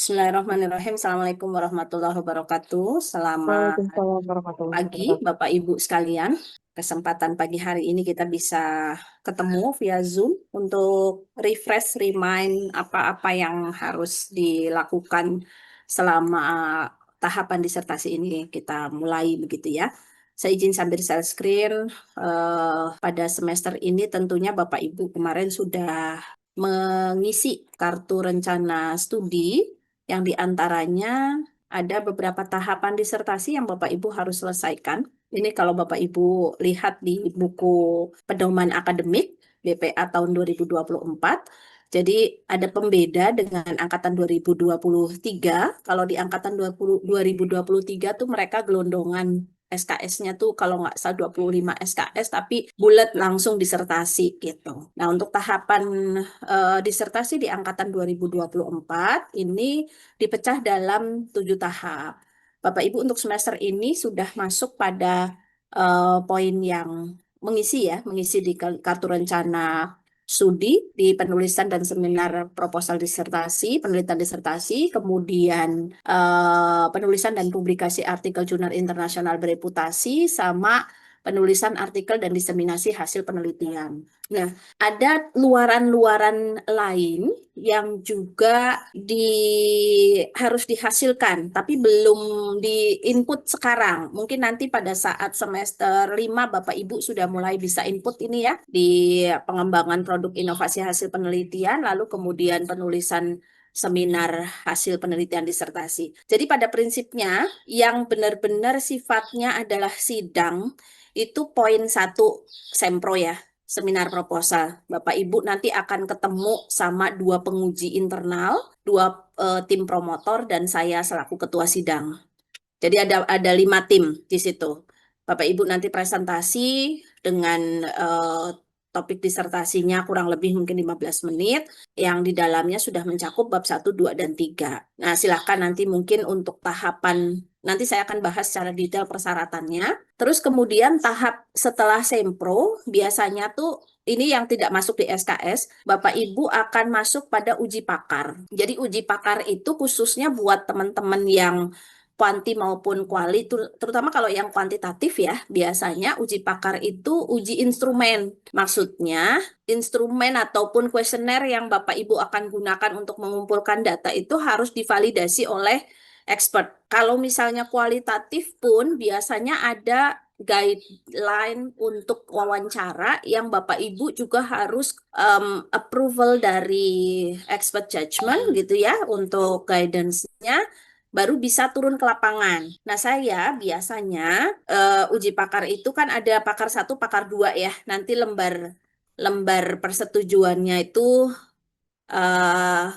Bismillahirrahmanirrahim. Assalamualaikum warahmatullahi wabarakatuh. Selamat Waalaikumsalam warahmatullahi pagi, wabarakatuh. Bapak Ibu sekalian. Kesempatan pagi hari ini kita bisa ketemu via Zoom untuk refresh, remind apa-apa yang harus dilakukan selama tahapan disertasi ini kita mulai begitu ya. Saya izin sambil share screen. Pada semester ini tentunya Bapak Ibu kemarin sudah mengisi kartu rencana studi yang diantaranya ada beberapa tahapan disertasi yang Bapak Ibu harus selesaikan. Ini kalau Bapak Ibu lihat di buku pedoman akademik BPA tahun 2024. Jadi ada pembeda dengan angkatan 2023. Kalau di angkatan 2023 tuh mereka gelondongan SKS-nya tuh kalau nggak salah 25 SKS tapi bulat langsung disertasi gitu. Nah, untuk tahapan disertasi di angkatan 2024 ini dipecah dalam 7 tahap. Bapak Ibu untuk semester ini sudah masuk pada poin yang mengisi di kartu rencana studi di penulisan dan seminar proposal disertasi, penelitian disertasi, kemudian penulisan dan publikasi artikel jurnal internasional bereputasi, sama penulisan artikel dan diseminasi hasil penelitian. Nah, ada luaran-luaran lain yang juga harus dihasilkan, tapi belum di input sekarang. Mungkin nanti pada saat semester 5 Bapak Ibu sudah mulai bisa input ini ya, di pengembangan produk inovasi hasil penelitian, lalu kemudian penulisan seminar hasil penelitian disertasi. Jadi pada prinsipnya yang benar-benar sifatnya adalah sidang, itu poin 1 sempro ya, seminar proposal. Bapak Ibu nanti akan ketemu sama 2 penguji internal, 2 tim promotor, dan saya selaku ketua sidang. Jadi ada 5 tim di situ. Bapak Ibu nanti presentasi dengan topik disertasinya kurang lebih mungkin 15 menit, yang di dalamnya sudah mencakup bab 1, 2, dan 3. Nah, silahkan nanti mungkin untuk tahapan, nanti saya akan bahas secara detail persyaratannya. Terus kemudian tahap setelah sempro, biasanya tuh ini yang tidak masuk di SKS, Bapak Ibu akan masuk pada uji pakar. Jadi uji pakar itu khususnya buat teman-teman yang kuanti maupun kuali, terutama kalau yang kuantitatif ya, biasanya uji pakar itu uji instrumen. Maksudnya, instrumen ataupun kuesioner yang Bapak Ibu akan gunakan untuk mengumpulkan data itu harus divalidasi oleh expert. Kalau misalnya kualitatif pun biasanya ada guideline untuk wawancara yang Bapak Ibu juga harus approval dari expert judgment gitu ya untuk guidance-nya, baru bisa turun ke lapangan. Nah, saya biasanya uji pakar itu kan ada pakar 1, pakar 2 ya. Nanti lembar lembar persetujuannya itu eh,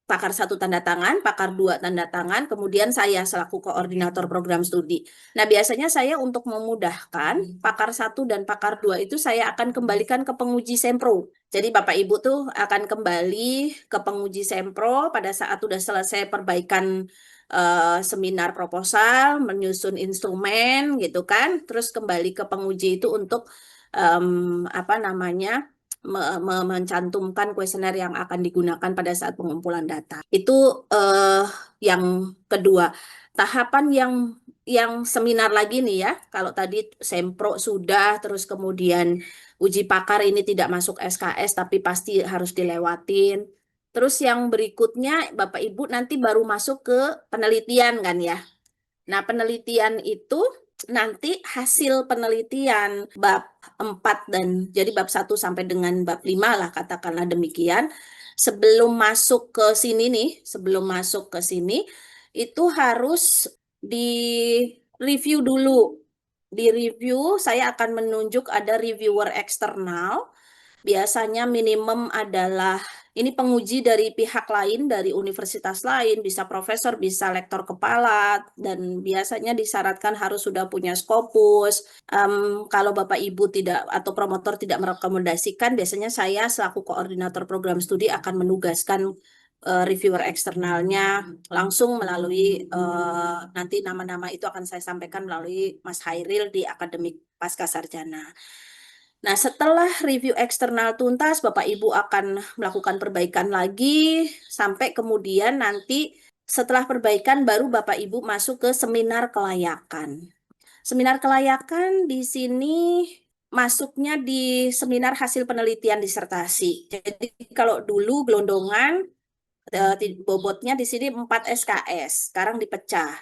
pakar 1 tanda tangan, pakar 2 tanda tangan, kemudian saya selaku koordinator program studi. Nah, biasanya saya untuk memudahkan pakar 1 dan pakar 2 itu saya akan kembalikan ke penguji sempro. Jadi Bapak Ibu tuh akan kembali ke penguji sempro pada saat sudah selesai perbaikan seminar proposal, menyusun instrumen gitu kan, terus kembali ke penguji itu untuk apa namanya, mencantumkan kuesioner yang akan digunakan pada saat pengumpulan data. Itu yang kedua. Tahapan yang seminar lagi nih ya. Kalau tadi sempro sudah, terus kemudian uji pakar ini tidak masuk SKS tapi pasti harus dilewatin. Terus yang berikutnya Bapak Ibu nanti baru masuk ke penelitian kan ya. Nah, penelitian itu nanti hasil penelitian bab 4 dan jadi bab 1 sampai dengan bab 5 lah katakanlah demikian. Sebelum masuk ke sini nih, sebelum masuk ke sini itu harus di review dulu. Di review saya akan menunjuk ada reviewer eksternal. Biasanya minimum adalah ini penguji dari pihak lain, dari universitas lain, bisa profesor, bisa lektor kepala, dan biasanya disyaratkan harus sudah punya Scopus. Kalau Bapak Ibu tidak atau promotor tidak merekomendasikan, biasanya saya selaku koordinator program studi akan menugaskan reviewer eksternalnya langsung melalui nanti nama-nama itu akan saya sampaikan melalui Mas Hairil di akademik pasca sarjana. Nah, setelah review eksternal tuntas, Bapak Ibu akan melakukan perbaikan lagi sampai kemudian nanti setelah perbaikan baru Bapak Ibu masuk ke seminar kelayakan. Seminar kelayakan di sini masuknya di seminar hasil penelitian disertasi. Jadi kalau dulu gelondongan bobotnya di sini 4 SKS, sekarang dipecah.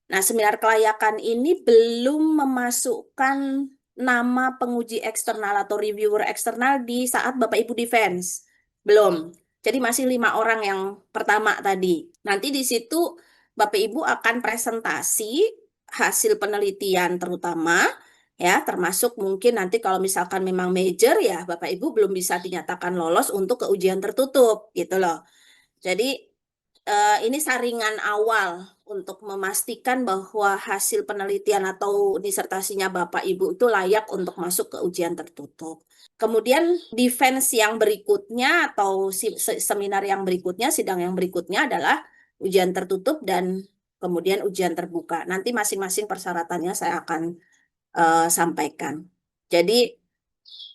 Nah, seminar kelayakan ini belum memasukkan nama penguji eksternal atau reviewer eksternal di saat Bapak Ibu defense. Belum. Jadi masih 5 orang yang pertama tadi. Nanti di situ Bapak Ibu akan presentasi hasil penelitian terutama, ya, termasuk mungkin nanti kalau misalkan memang major ya Bapak Ibu belum bisa dinyatakan lolos untuk ke ujian tertutup gitu loh. Jadi ini saringan awal untuk memastikan bahwa hasil penelitian atau disertasinya Bapak Ibu itu layak untuk masuk ke ujian tertutup. Kemudian defense yang berikutnya atau seminar yang berikutnya, sidang yang berikutnya adalah ujian tertutup dan kemudian ujian terbuka. Nanti masing-masing persyaratannya saya akan sampaikan. Jadi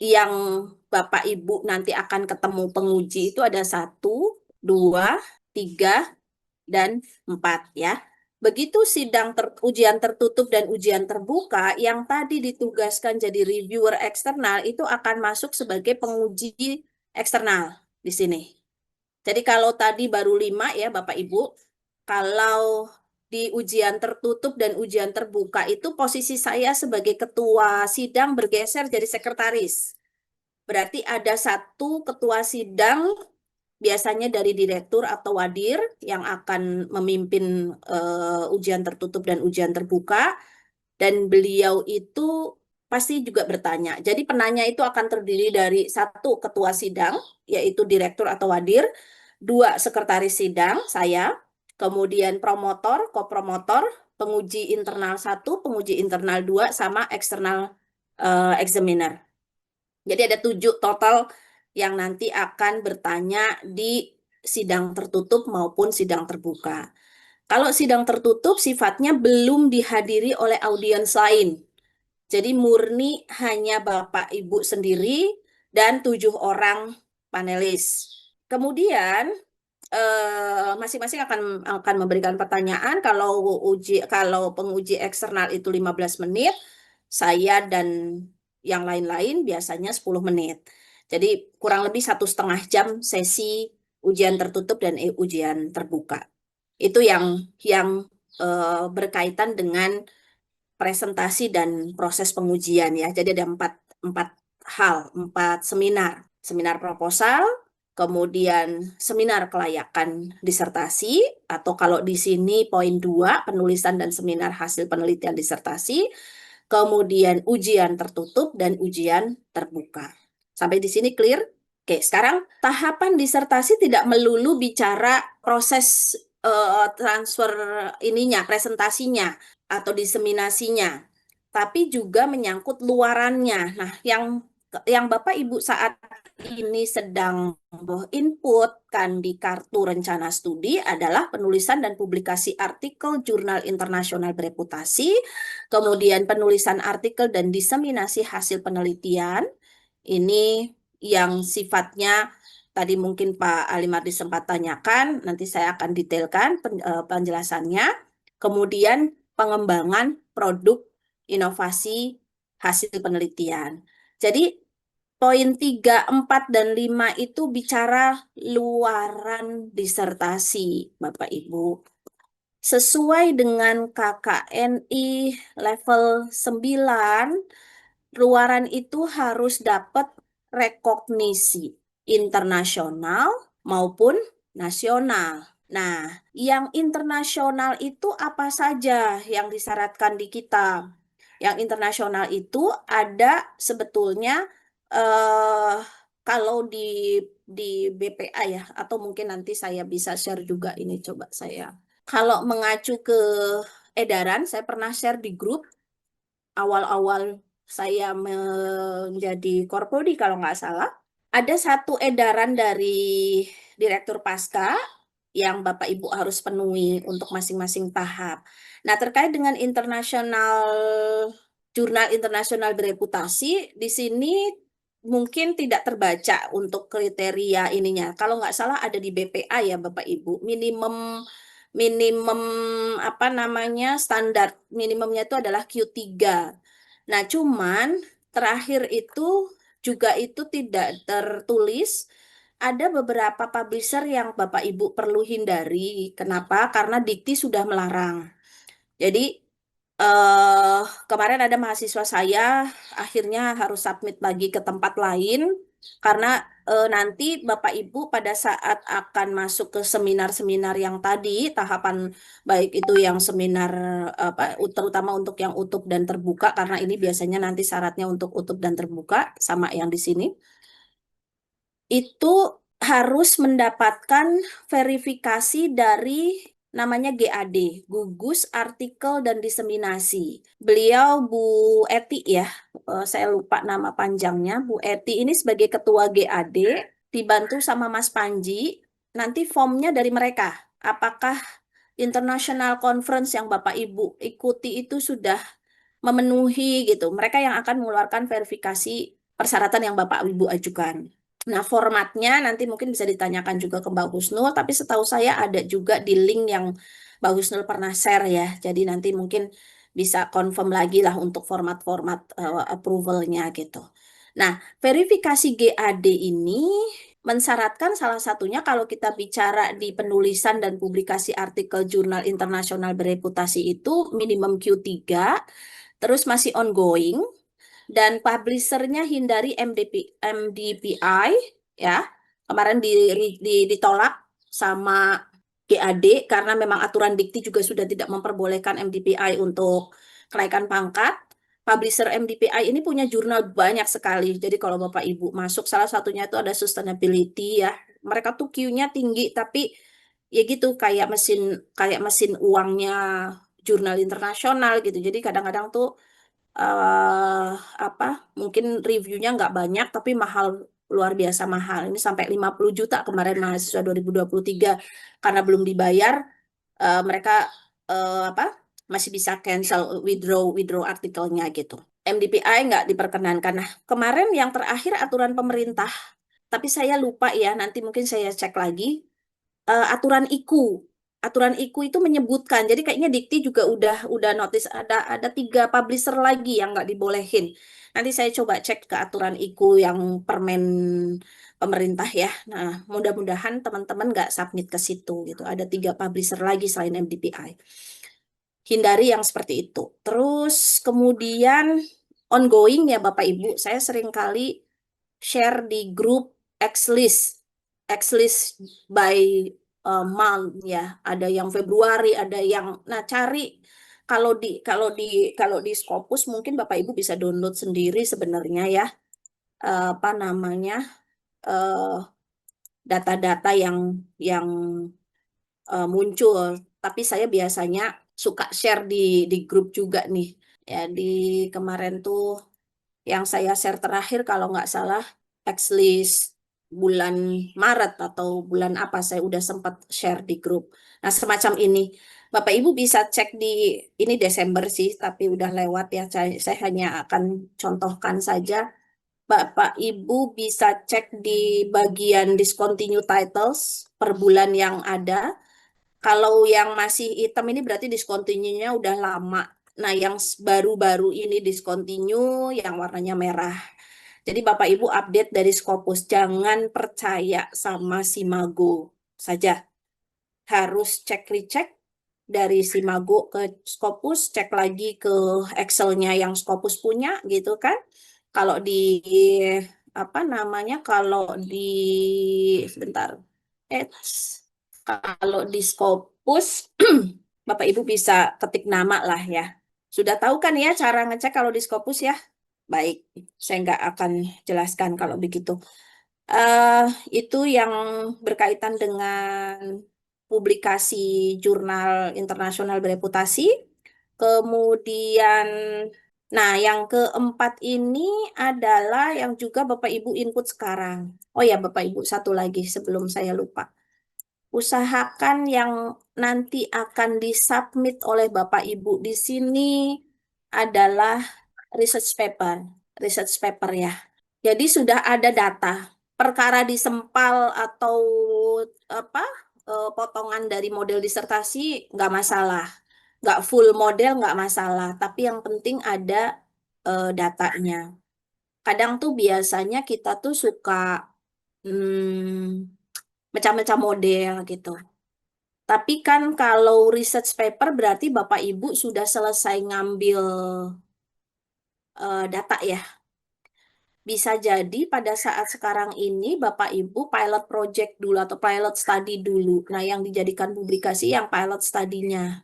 yang Bapak Ibu nanti akan ketemu penguji itu ada 1, 2, 3, dan 4 ya. Begitu sidang ujian tertutup dan ujian terbuka, yang tadi ditugaskan jadi reviewer eksternal itu akan masuk sebagai penguji eksternal di sini. Jadi kalau tadi baru 5 ya Bapak Ibu, kalau di ujian tertutup dan ujian terbuka itu posisi saya sebagai ketua sidang bergeser jadi sekretaris. Berarti ada 1 ketua sidang biasanya dari direktur atau wadir yang akan memimpin ujian tertutup dan ujian terbuka, dan beliau itu pasti juga bertanya. Jadi penanya itu akan terdiri dari 1 ketua sidang, yaitu direktur atau wadir, 2 sekretaris sidang, saya, kemudian promotor, kopromotor, penguji internal 1, penguji internal 2, sama eksternal examiner. Jadi ada 7 total yang nanti akan bertanya di sidang tertutup maupun sidang terbuka. Kalau sidang tertutup sifatnya belum dihadiri oleh audiens lain. Jadi murni hanya Bapak Ibu sendiri dan 7 orang panelis. Kemudian masing-masing akan memberikan pertanyaan. Kalau penguji eksternal itu 15 menit, saya dan yang lain-lain biasanya 10 menit. Jadi kurang lebih 1,5 jam sesi ujian tertutup dan ujian terbuka. Itu yang berkaitan dengan presentasi dan proses pengujian ya. Jadi ada empat hal, 4 seminar. Seminar proposal, kemudian seminar kelayakan disertasi, atau kalau di sini poin 2, penulisan dan seminar hasil penelitian disertasi, kemudian ujian tertutup dan ujian terbuka. Sampai di sini clear? Oke, sekarang tahapan disertasi tidak melulu bicara proses transfer ininya, presentasinya atau diseminasinya, tapi juga menyangkut luarannya. Nah, yang Bapak Ibu saat ini sedang inputkan di kartu rencana studi adalah penulisan dan publikasi artikel jurnal internasional bereputasi, kemudian penulisan artikel dan diseminasi hasil penelitian. Ini yang sifatnya tadi mungkin Pak Alimardi sempat tanyakan, nanti saya akan detailkan penjelasannya. Kemudian pengembangan produk inovasi hasil penelitian. Jadi poin 3, 4, dan 5 itu bicara luaran disertasi, Bapak Ibu. Sesuai dengan KKNI level 9, luaran itu harus dapat rekognisi internasional maupun nasional. Nah, yang internasional itu apa saja yang disyaratkan di kita? Yang internasional itu ada sebetulnya eh, kalau di BPA ya, atau mungkin nanti saya bisa share juga ini, coba saya. Kalau mengacu ke edaran, saya pernah share di grup awal-awal saya menjadi korprodi kalau nggak salah. Ada 1 edaran dari Direktur Pasca yang Bapak Ibu harus penuhi untuk masing-masing tahap. Nah, terkait dengan internasional jurnal internasional bereputasi di sini mungkin tidak terbaca untuk kriteria ininya. Kalau nggak salah ada di BPA ya Bapak Ibu, minimum minimum apa namanya standar minimumnya itu adalah Q3. Nah, cuman terakhir itu juga itu tidak tertulis. Ada beberapa publisher yang Bapak Ibu perlu hindari. Kenapa? Karena Dikti sudah melarang. Jadi eh kemarin ada mahasiswa saya akhirnya harus submit lagi ke tempat lain karena nanti Bapak Ibu pada saat akan masuk ke seminar-seminar yang tadi tahapan baik itu yang seminar apa terutama untuk yang utuh dan terbuka karena ini biasanya nanti syaratnya untuk utuh dan terbuka sama yang di sini itu harus mendapatkan verifikasi dari namanya GAD, Gugus Artikel dan Diseminasi. Beliau Bu Eti ya, saya lupa nama panjangnya. Bu Eti ini sebagai ketua GAD, dibantu sama Mas Panji, nanti formnya dari mereka. Apakah International Conference yang Bapak Ibu ikuti itu sudah memenuhi gitu. Mereka yang akan mengeluarkan verifikasi persyaratan yang Bapak Ibu ajukan. Nah, formatnya nanti mungkin bisa ditanyakan juga ke Mbak Husnul, tapi setahu saya ada juga di link yang Mbak Husnul pernah share ya. Jadi nanti mungkin bisa confirm lagi lah untuk format-format approval-nya gitu. Nah, verifikasi GAD ini mensyaratkan salah satunya kalau kita bicara di penulisan dan publikasi artikel jurnal internasional bereputasi itu minimum Q3, terus masih ongoing, dan publishernya hindari MDPI ya. Kemarin ditolak sama GAD karena memang aturan Dikti juga sudah tidak memperbolehkan MDPI untuk kenaikan pangkat. Publisher MDPI ini punya jurnal banyak sekali. Jadi kalau Bapak Ibu masuk salah satunya itu ada sustainability ya. Mereka tuh Q-nya tinggi tapi ya gitu kayak mesin uangnya jurnal internasional gitu. Jadi kadang-kadang tuh eh apa mungkin reviewnya nggak banyak tapi mahal luar biasa mahal ini sampai 50 juta kemarin mahasiswa 2023 karena belum dibayar mereka apa masih bisa cancel withdraw withdraw artikelnya gitu. MDPI nggak diperkenankan. Nah, kemarin yang terakhir aturan pemerintah, tapi saya lupa ya, nanti mungkin saya cek lagi aturan IKU. Aturan IKU itu menyebutkan, jadi kayaknya Dikti juga udah notice ada 3 publisher lagi yang nggak dibolehin. Nanti saya coba cek ke aturan IKU yang permen pemerintah ya. Nah, mudah-mudahan teman-teman nggak submit ke situ gitu. Ada 3 publisher lagi selain MDPI. Hindari yang seperti itu. Terus kemudian ongoing ya Bapak Ibu, saya sering kali share di grup Xlist. Xlist by month ya. Ada yang Februari, ada yang nah cari kalau di Scopus mungkin Bapak Ibu bisa download sendiri sebenarnya ya. Apa namanya? eh, data-data yang muncul. Tapi saya biasanya suka share di grup juga nih. Ya di kemarin tuh yang saya share terakhir kalau nggak salah Xlist bulan Maret atau bulan apa saya udah sempat share di grup. Nah, semacam ini. Bapak Ibu bisa cek di ini Desember sih, tapi udah lewat ya. Saya hanya akan contohkan saja. Bapak Ibu bisa cek di bagian discontinue titles per bulan yang ada. Kalau yang masih hitam ini berarti discontinue-nya udah lama. Nah, yang baru-baru ini discontinue yang warnanya merah. Jadi Bapak Ibu update dari Scopus, jangan percaya sama Simago saja. Harus cek recheck dari Simago ke Scopus, cek lagi ke Excel-nya yang Scopus punya gitu kan. Kalau di apa namanya? Kalau di sebentar. Eh, kalau di Scopus Bapak Ibu bisa ketik nama lah ya. Sudah tahu kan ya cara ngecek kalau di Scopus ya? Baik, saya nggak akan jelaskan kalau begitu. eh itu yang berkaitan dengan publikasi jurnal internasional bereputasi. Kemudian, nah yang keempat ini adalah yang juga Bapak Ibu input sekarang. Oh ya, Bapak Ibu, satu lagi sebelum saya lupa. Usahakan yang nanti akan disubmit oleh Bapak Ibu di sini adalah research paper, research paper ya. Jadi sudah ada data. Perkara disempal atau apa potongan dari model disertasi nggak masalah, nggak full model nggak masalah. Tapi yang penting ada datanya. Kadang tuh biasanya kita tuh suka mecah-mecah model gitu. Tapi kan kalau research paper berarti Bapak Ibu sudah selesai ngambil data ya. Bisa jadi pada saat sekarang ini Bapak Ibu pilot project dulu atau pilot study dulu. Nah, yang dijadikan publikasi yang pilot studinya.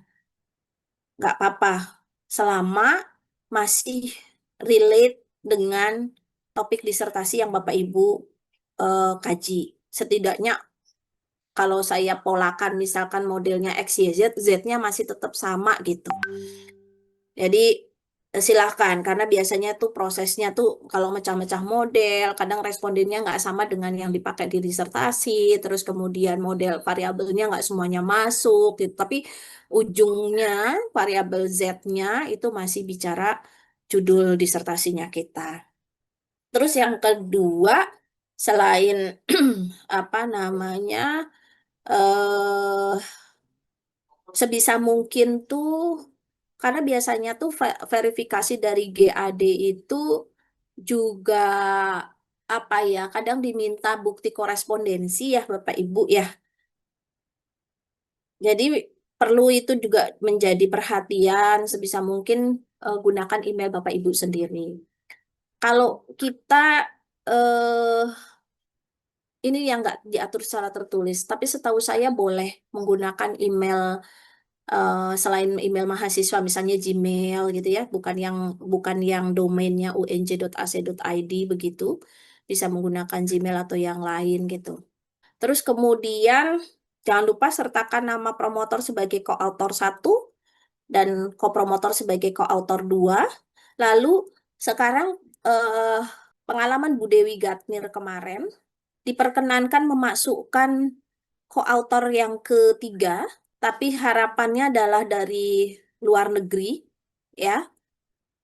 Nggak apa-apa. Selama masih relate dengan topik disertasi yang Bapak Ibu kaji. Setidaknya kalau saya polakan misalkan modelnya X, Y, Z, Z-nya masih tetap sama gitu. Jadi silahkan, karena biasanya tuh prosesnya tuh kalau mecah-mecah model, kadang respondennya nggak sama dengan yang dipakai di disertasi, terus kemudian model variabelnya nggak semuanya masuk gitu. Tapi ujungnya variabel Z-nya itu masih bicara judul disertasinya kita. Terus yang kedua, selain apa namanya, eh sebisa mungkin tuh karena biasanya tuh verifikasi dari GAD itu juga apa ya, kadang diminta bukti korespondensi ya Bapak Ibu ya. Jadi perlu itu juga menjadi perhatian sebisa mungkin gunakan email Bapak Ibu sendiri. Kalau kita eh ini yang nggak diatur secara tertulis, tapi setahu saya boleh menggunakan email selain email mahasiswa misalnya Gmail gitu ya, bukan yang domainnya unj.ac.id begitu, bisa menggunakan Gmail atau yang lain gitu. Terus kemudian jangan lupa sertakan nama promotor sebagai koautor 1 dan kopromotor sebagai koautor 2. Lalu sekarang eh, pengalaman Bu Dewi Gatnir kemarin diperkenankan memasukkan koautor yang ketiga, tapi harapannya adalah dari luar negeri, ya,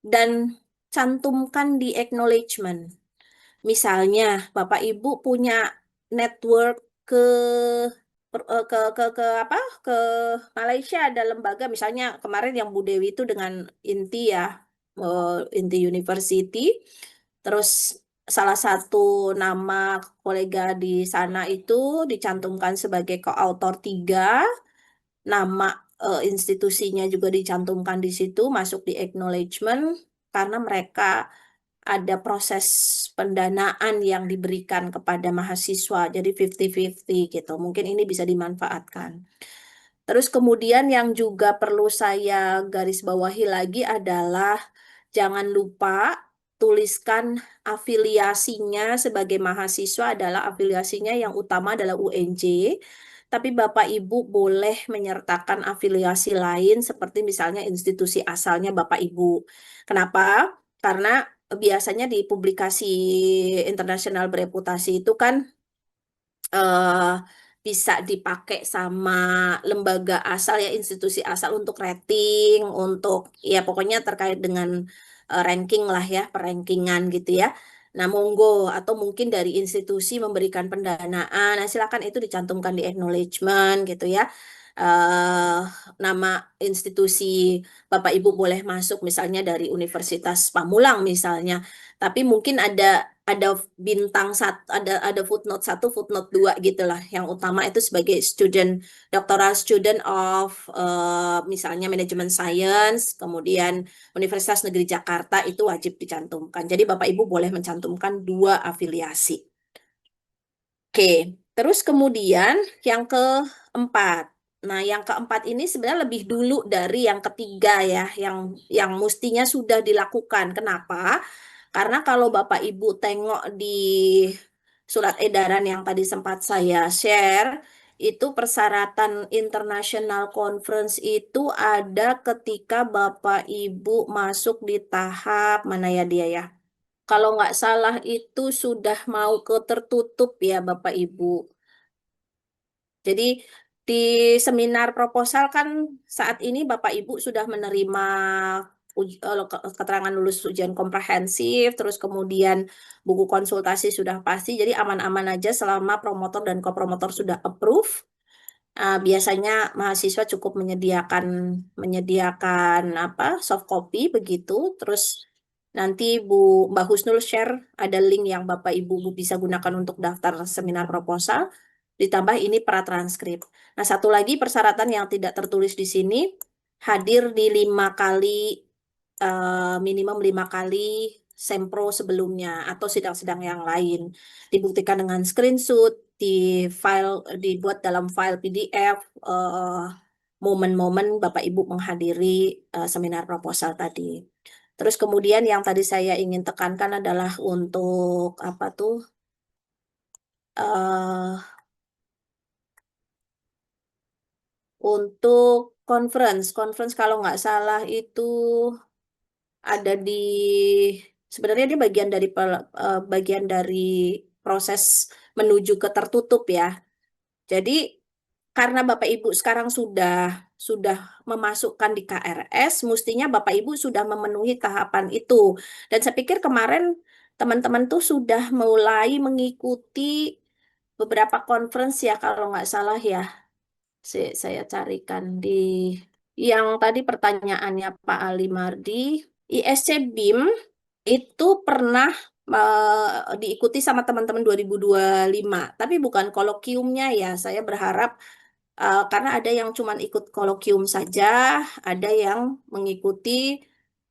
dan cantumkan di acknowledgement. Misalnya, Bapak Ibu punya network ke ke apa? Ke Malaysia ada lembaga, misalnya kemarin yang Bu Dewi itu dengan Inti ya, Inti University. Terus salah satu nama kolega di sana itu dicantumkan sebagai koautor 3, nama institusinya juga dicantumkan di situ, masuk di acknowledgement karena mereka ada proses pendanaan yang diberikan kepada mahasiswa, jadi 50-50 gitu. Mungkin ini bisa dimanfaatkan. Terus kemudian yang juga perlu saya garis bawahi lagi adalah jangan lupa tuliskan afiliasinya sebagai mahasiswa adalah afiliasinya yang utama adalah UNJ, tapi Bapak Ibu boleh menyertakan afiliasi lain seperti misalnya institusi asalnya Bapak Ibu. Kenapa? Karena biasanya di publikasi internasional bereputasi itu kan eh, bisa dipakai sama lembaga asal ya, institusi asal untuk rating, untuk ya pokoknya terkait dengan ranking lah ya, perankingan gitu ya. Nah, monggo atau mungkin dari institusi memberikan pendanaan, nah silakan itu dicantumkan di acknowledgement gitu ya. eh Nama institusi Bapak Ibu boleh masuk misalnya dari Universitas Pamulang misalnya, tapi mungkin ada bintang satu, ada footnote 1, footnote 2 gitulah. Yang utama itu sebagai student, doctoral student of misalnya manajemen science, kemudian Universitas Negeri Jakarta itu wajib dicantumkan. Jadi Bapak Ibu boleh mencantumkan 2 afiliasi. Oke, terus kemudian yang keempat. Nah, yang keempat ini sebenarnya lebih dulu dari yang ketiga ya, yang mestinya sudah dilakukan. Kenapa? Karena kalau Bapak Ibu tengok di surat edaran yang tadi sempat saya share, itu persyaratan international conference itu ada ketika Bapak Ibu masuk di tahap mana ya dia ya? Kalau nggak salah itu sudah mau ke tertutup ya Bapak Ibu. Jadi di seminar proposal kan saat ini Bapak Ibu sudah menerima keterangan lulus ujian komprehensif, terus kemudian buku konsultasi sudah pasti, jadi aman-aman aja selama promotor dan kopromotor sudah approve. Biasanya mahasiswa cukup menyediakan menyediakan apa soft copy begitu, terus nanti Mbak Husnul share ada link yang Bapak Ibu bisa gunakan untuk daftar seminar proposal, ditambah ini pratranskrip. Nah, satu lagi persyaratan yang tidak tertulis di sini, hadir di 5 kali minimum 5 kali sempro sebelumnya atau sidang-sidang yang lain. Dibuktikan dengan screenshot, di file dibuat dalam file PDF momen-momen Bapak Ibu menghadiri seminar proposal tadi. Terus kemudian yang tadi saya ingin tekankan adalah untuk apa tuh eh untuk conference kalau nggak salah itu ada di sebenarnya dia bagian dari proses menuju ke tertutup ya. Jadi karena Bapak Ibu sekarang sudah memasukkan di KRS, mestinya Bapak Ibu sudah memenuhi tahapan itu. Dan saya pikir kemarin teman-teman tuh sudah mulai mengikuti beberapa conference ya kalau nggak salah ya. Saya carikan di yang tadi pertanyaannya Pak Ali Mardi, ISC BIM itu pernah diikuti sama teman-teman 2025, tapi bukan kolokiumnya ya. Saya berharap karena ada yang cuman ikut kolokium saja, ada yang mengikuti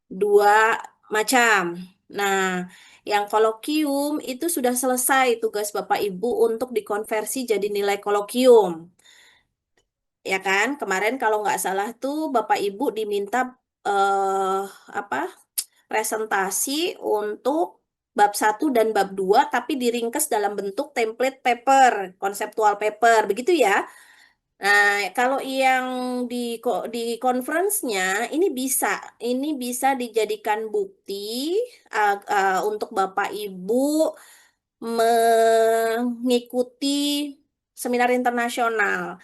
dua macam. Nah, yang kolokium itu sudah selesai tugas Bapak Ibu untuk dikonversi jadi nilai kolokium. Ya kan? Kemarin kalau nggak salah tuh Bapak Ibu diminta eh, apa presentasi untuk bab 1 dan bab 2, tapi diringkes dalam bentuk template paper, konseptual paper, begitu ya. Nah, kalau yang di conference-nya ini bisa dijadikan bukti untuk Bapak Ibu mengikuti seminar internasional.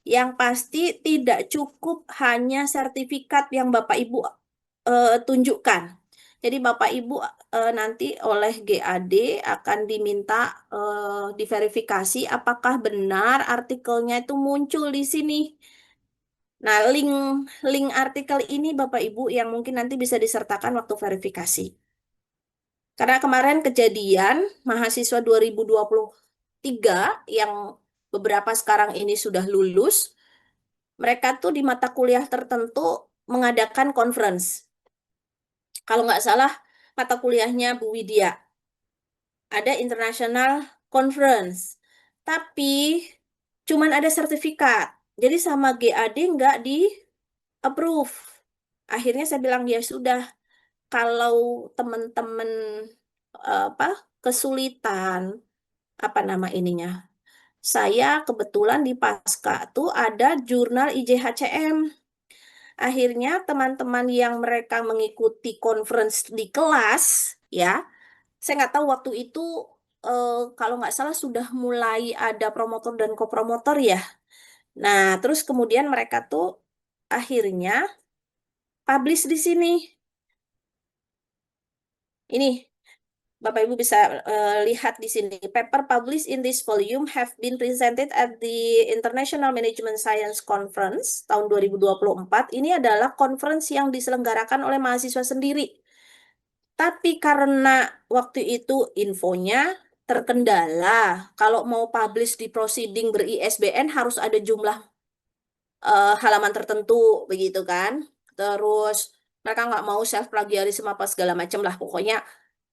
Yang pasti tidak cukup hanya sertifikat yang Bapak Ibu tunjukkan. Jadi Bapak Ibu nanti oleh GAD akan diminta diverifikasi apakah benar artikelnya itu muncul di sini. Nah, link link artikel ini Bapak Ibu yang mungkin nanti bisa disertakan waktu verifikasi. Karena kemarin kejadian mahasiswa 2023 yang beberapa sekarang ini sudah lulus, mereka tuh di mata kuliah tertentu mengadakan conference. Kalau nggak salah, mata kuliahnya Bu Widya. Ada international conference. Tapi cuman ada sertifikat. Jadi sama GAD nggak di approve. Akhirnya saya bilang ya sudah, kalau teman-teman apa kesulitan apa nama ininya. Saya kebetulan di Pasca tuh ada jurnal IJHCM. Akhirnya teman-teman yang mereka mengikuti conference di kelas, ya, saya nggak tahu waktu itu kalau nggak salah sudah mulai ada promotor dan kopromotor ya. Nah, terus kemudian mereka tuh akhirnya publish di sini. Ini Bapak Ibu bisa lihat di sini. Paper published in this volume have been presented at the International Management Science Conference tahun 2024. Ini adalah conference yang diselenggarakan oleh mahasiswa sendiri. Tapi karena waktu itu infonya terkendala, kalau mau publish di proceeding ber-ISBN harus ada jumlah halaman tertentu, begitu kan. Terus mereka nggak mau self plagiarisme apa segala macam lah, pokoknya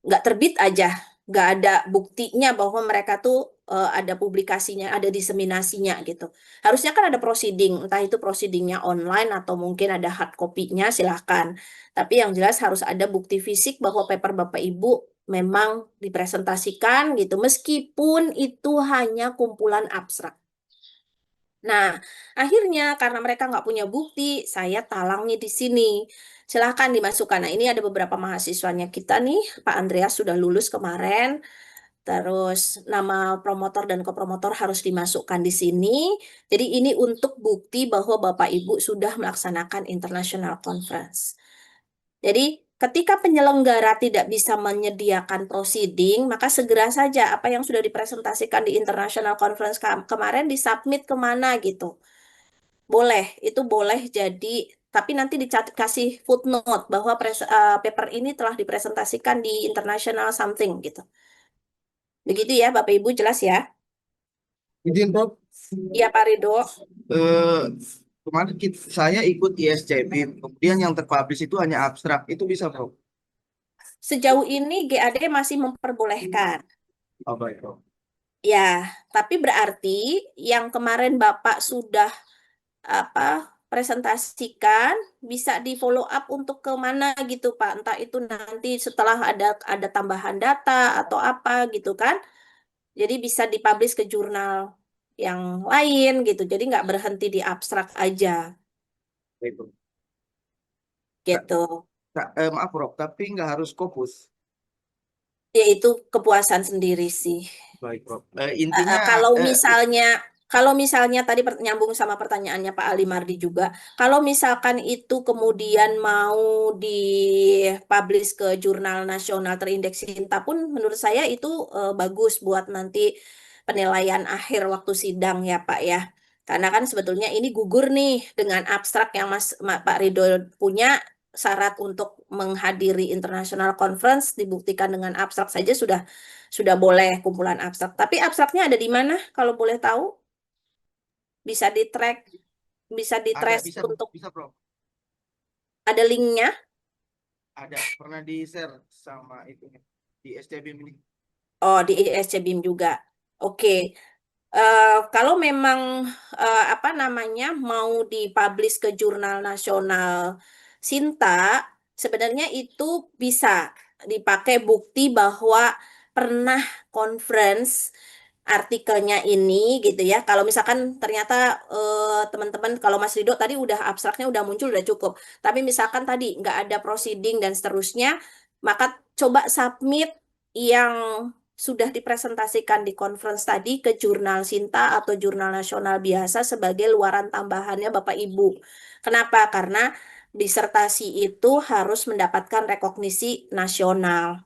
nggak terbit aja, nggak ada buktinya bahwa mereka tuh ada publikasinya, ada diseminasinya gitu. Harusnya kan ada proceeding, entah itu proceedingnya online atau mungkin ada hard copy-nya, silahkan. Tapi yang jelas harus ada bukti fisik bahwa paper Bapak Ibu memang dipresentasikan gitu, meskipun itu hanya kumpulan abstrak. Nah, akhirnya karena mereka nggak punya bukti, saya talangi di sini. Silahkan dimasukkan. Nah, ini ada beberapa mahasiswanya kita nih. Pak Andreas sudah lulus kemarin. Terus nama promotor dan kopromotor harus dimasukkan di sini. Jadi ini untuk bukti bahwa Bapak Ibu sudah melaksanakan international conference. Jadi, ketika penyelenggara tidak bisa menyediakan proceeding, maka segera saja apa yang sudah dipresentasikan di International Conference kemarin disubmit kemana gitu. Boleh, itu boleh jadi, tapi nanti kasih footnote bahwa paper ini telah dipresentasikan di International something gitu. Begitu ya, Bapak Ibu, jelas ya? Izin, Prof. Iya, Pak Ridho. Eh, kemarin saya ikut ISCB, kemudian yang terpublish itu hanya abstrak. Itu bisa, Prof. Sejauh ini GAD masih memperbolehkan. Oh, baik, Prof. Ya, tapi berarti yang kemarin Bapak sudah apa presentasikan bisa di follow up untuk ke mana gitu Pak. Entah itu nanti setelah ada tambahan data atau apa gitu kan. Jadi bisa dipublish ke jurnal yang lain gitu. Jadi nggak berhenti di abstrak aja Baik, Prof. gitu. Maaf, Prof, tapi nggak harus Scopus. Yaitu kepuasan sendiri sih. Baik, Prof. Eh, Intinya, kalau eh, misalnya kalau misalnya tadi nyambung sama pertanyaannya Pak Ali Mardi juga, kalau misalkan itu kemudian mau dipublish ke jurnal nasional terindeks Sinta pun menurut saya itu bagus buat nanti penilaian akhir waktu sidang ya Pak ya. Karena kan sebetulnya ini gugur nih dengan abstrak yang Pak Ridho punya. Syarat untuk menghadiri international conference dibuktikan dengan abstrak saja sudah boleh kumpulan abstrak. Tapi abstraknya ada di mana? Kalau boleh tahu, bisa di track, bisa di ada trace bisa, untuk bisa, Prof. ada linknya. Ada pernah di-share sama itu di SCB ini. Oh, di ISC BIM juga. Oke. Kalau memang apa namanya mau dipublish ke jurnal nasional Sinta, sebenarnya itu bisa dipakai bukti bahwa pernah conference artikelnya ini gitu ya. Kalau misalkan ternyata teman-teman, kalau Mas Rido tadi udah abstraknya udah muncul udah cukup. Tapi misalkan tadi nggak ada proceeding dan seterusnya, maka coba submit yang sudah dipresentasikan di conference tadi ke jurnal Sinta atau jurnal nasional biasa sebagai luaran tambahannya Bapak Ibu. Kenapa? Karena disertasi itu harus mendapatkan rekognisi nasional.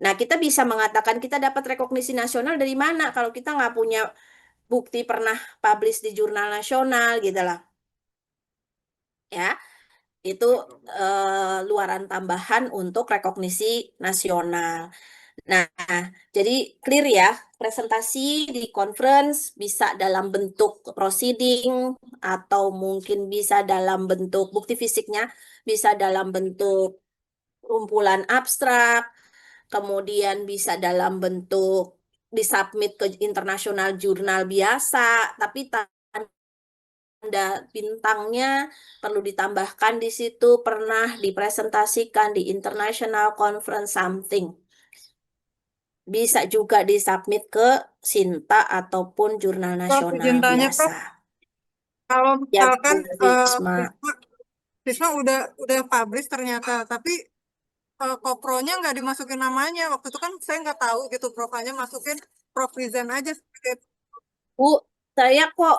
Nah, kita bisa mengatakan kita dapat rekognisi nasional dari mana kalau kita nggak punya bukti pernah publish di jurnal nasional gitu lah. Ya, itu Baik, Prof. luaran tambahan untuk rekognisi nasional. Nah, jadi clear ya, presentasi di conference bisa dalam bentuk proceeding atau mungkin bisa dalam bentuk bukti fisiknya, bisa dalam bentuk kumpulan abstrak, kemudian bisa dalam bentuk disubmit ke internasional jurnal biasa, tapi tanda bintangnya perlu ditambahkan di situ pernah dipresentasikan di International Conference something. Bisa juga disubmit ke Sinta ataupun jurnal Prof, nasional izin tanya, biasa. Prof, kalau Ya, misalkan Bu Risma. Prisma, Prisma udah publish ternyata, tapi kopronya nggak dimasukin namanya. Waktu itu kan saya nggak tahu gitu, Prof, hanya masukin Prof Rizan aja sebagai Bu, saya kok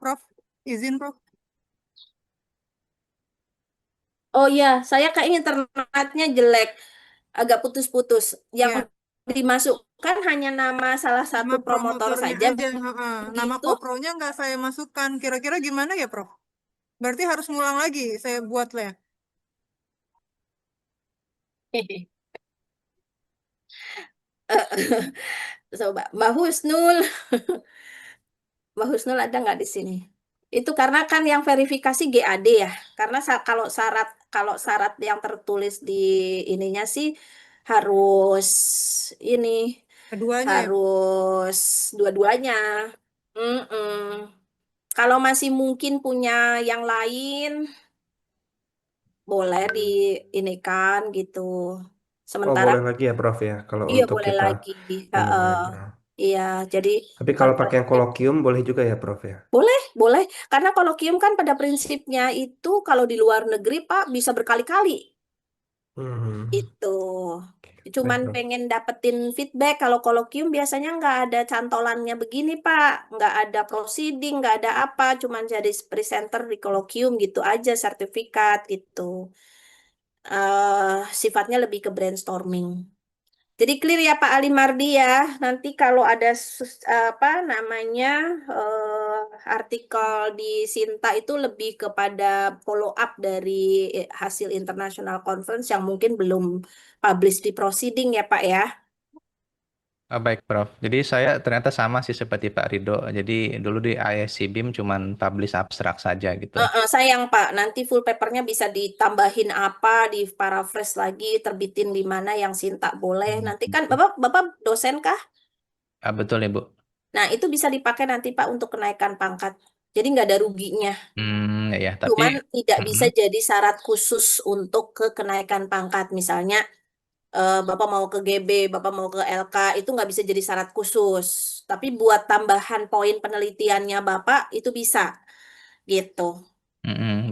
Prof, izin, Prof. oh ya, saya kayaknya internetnya jelek, agak putus-putus. Yang Ya, dimasukkan hanya nama salah satu nama promotor promotornya saja, aja. Heeh. Nama begitu. kopronya nggak saya masukkan. Kira-kira gimana ya, Prof? Berarti harus ngulang lagi, saya buat lah. Coba, Mbak Husnul. Mbak Husnul ada nggak di sini? Itu karena kan yang verifikasi GAD ya. Karena kalau syarat yang tertulis di ininya sih harus ini Keduanya ya. harus dua-duanya. Mm-mm. Kalau masih mungkin punya yang lain, boleh di ini kan gitu. Oh, Sementara boleh lagi ya, Prof ya, kalau iya untuk boleh kita lagi. Heeh. penilaiannya. Iya, jadi Tapi kalau pakai yang kontraknya kolokium boleh juga ya, Prof ya? boleh, boleh. Karena kolokium kan pada prinsipnya itu kalau di luar negeri, Pak, bisa berkali-kali. Hmm. Itu. Cuman Prof. pengen dapetin feedback. Kalau kolokium biasanya nggak ada cantolannya begini, Pak. Nggak ada proceeding, nggak ada apa. Cuman jadi presenter di kolokium gitu aja, sertifikat gitu. Sifatnya lebih ke brainstorming. Jadi clear ya Pak Ali Mardi ya. Nanti kalau ada apa namanya artikel di Sinta itu lebih kepada follow up dari hasil international conference yang mungkin belum publish di proceeding ya Pak ya. Baik, Prof. Jadi saya ternyata sama sih seperti Pak Rido. Jadi dulu di ISC BIM cuman publish abstrak saja gitu. Sayang Pak, nanti full papernya bisa ditambahin apa, di paraphrase lagi, terbitin di mana yang Sinta boleh. Nanti kan Bapak dosen kah? Betul, Ibu. Nah, itu bisa dipakai nanti Pak untuk kenaikan pangkat. Jadi nggak ada ruginya. Ya, tapi Cuman tidak bisa mm, jadi syarat khusus untuk ke kenaikan pangkat. Misalnya Bapak mau ke GB, Bapak mau ke LK, itu nggak bisa jadi syarat khusus. Tapi buat tambahan poin penelitiannya Bapak, itu bisa. Gitu.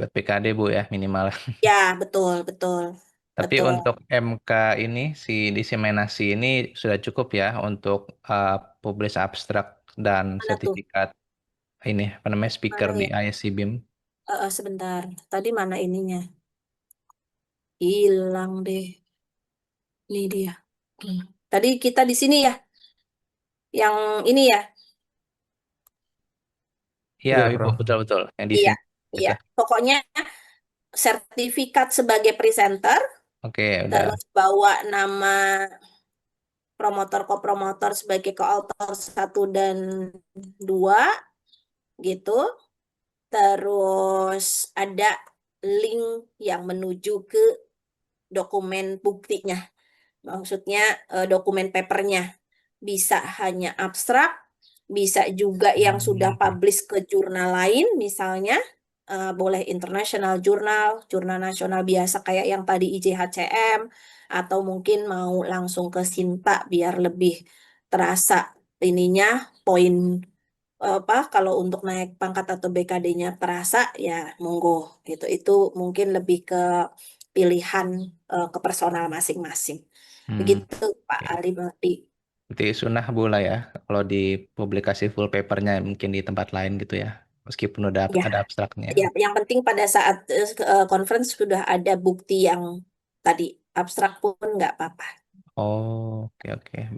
buat PKD Bu ya minimal. Ya, betul, betul. Tapi Betul. untuk MK ini si diseminasi ini sudah cukup ya untuk publish abstrak dan Mana tuh? sertifikat ini apa namanya speaker Mana di ya? ISC BIM. Sebentar. Tadi mana ininya? Hilang deh. Ini dia. Tadi kita di sini ya. Yang ini ya. Iya, Iya, Ibu, Prof. betul-betul yang di Iya. sini Iya. itu. Pokoknya sertifikat sebagai presenter, Oke, udah. terus bawa nama promotor kopromotor sebagai koautor 1 dan 2 gitu. Terus ada link yang menuju ke dokumen buktinya. Maksudnya dokumen papernya. Bisa hanya abstrak, bisa juga yang sudah Oke. publish ke jurnal lain, misalnya boleh international jurnal, jurnal nasional biasa kayak yang tadi IJHCM, atau mungkin mau langsung ke Sinta biar lebih terasa ininya poin apa kalau untuk naik pangkat atau BKD-nya terasa ya monggo gitu. Itu mungkin lebih ke pilihan ke personal masing-masing. Hmm, Begitu Pak oke. Ali Bakti. Berarti sunnah Bu lah ya kalau di publikasi full papernya mungkin di tempat lain gitu ya. Meskipun udah Ya, ada abstraknya. ya, yang penting pada saat conference sudah ada bukti yang tadi abstrak pun nggak apa-apa. Oh, oke oke. Eh,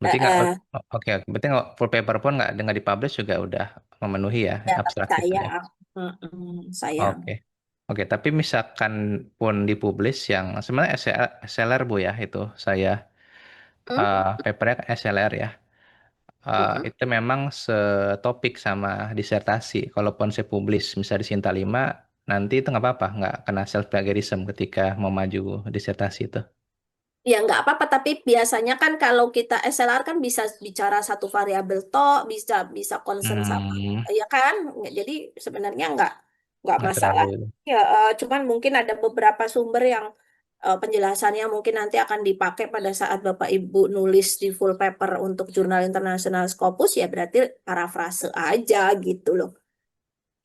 Berarti nggak eh, oke, oke. Berarti nggak full paper pun nggak dipublish juga udah memenuhi ya ya, tapi abstrak itu ya. sayang, sayang. Oke. Oke, tapi misalkan pun dipublish yang sebenarnya SLR Bu ya itu saya Hmm, papernya kan SLR ya. mm-mm. Itu memang setopik sama disertasi. Kalaupun saya publish misalnya di Sinta 5, nanti itu nggak apa-apa, nggak kena self plagiarism ketika mau maju disertasi itu. Ya nggak apa-apa, tapi biasanya kan kalau kita SLR kan bisa bicara satu variabel toh, bisa bisa concern sama, Hmm, ya kan? Jadi sebenarnya nggak nggak terlalu masalah. itu. Ya, cuman mungkin ada beberapa sumber yang penjelasannya mungkin nanti akan dipakai pada saat Bapak Ibu nulis di full paper untuk jurnal internasional Scopus, ya berarti parafrase aja gitu loh.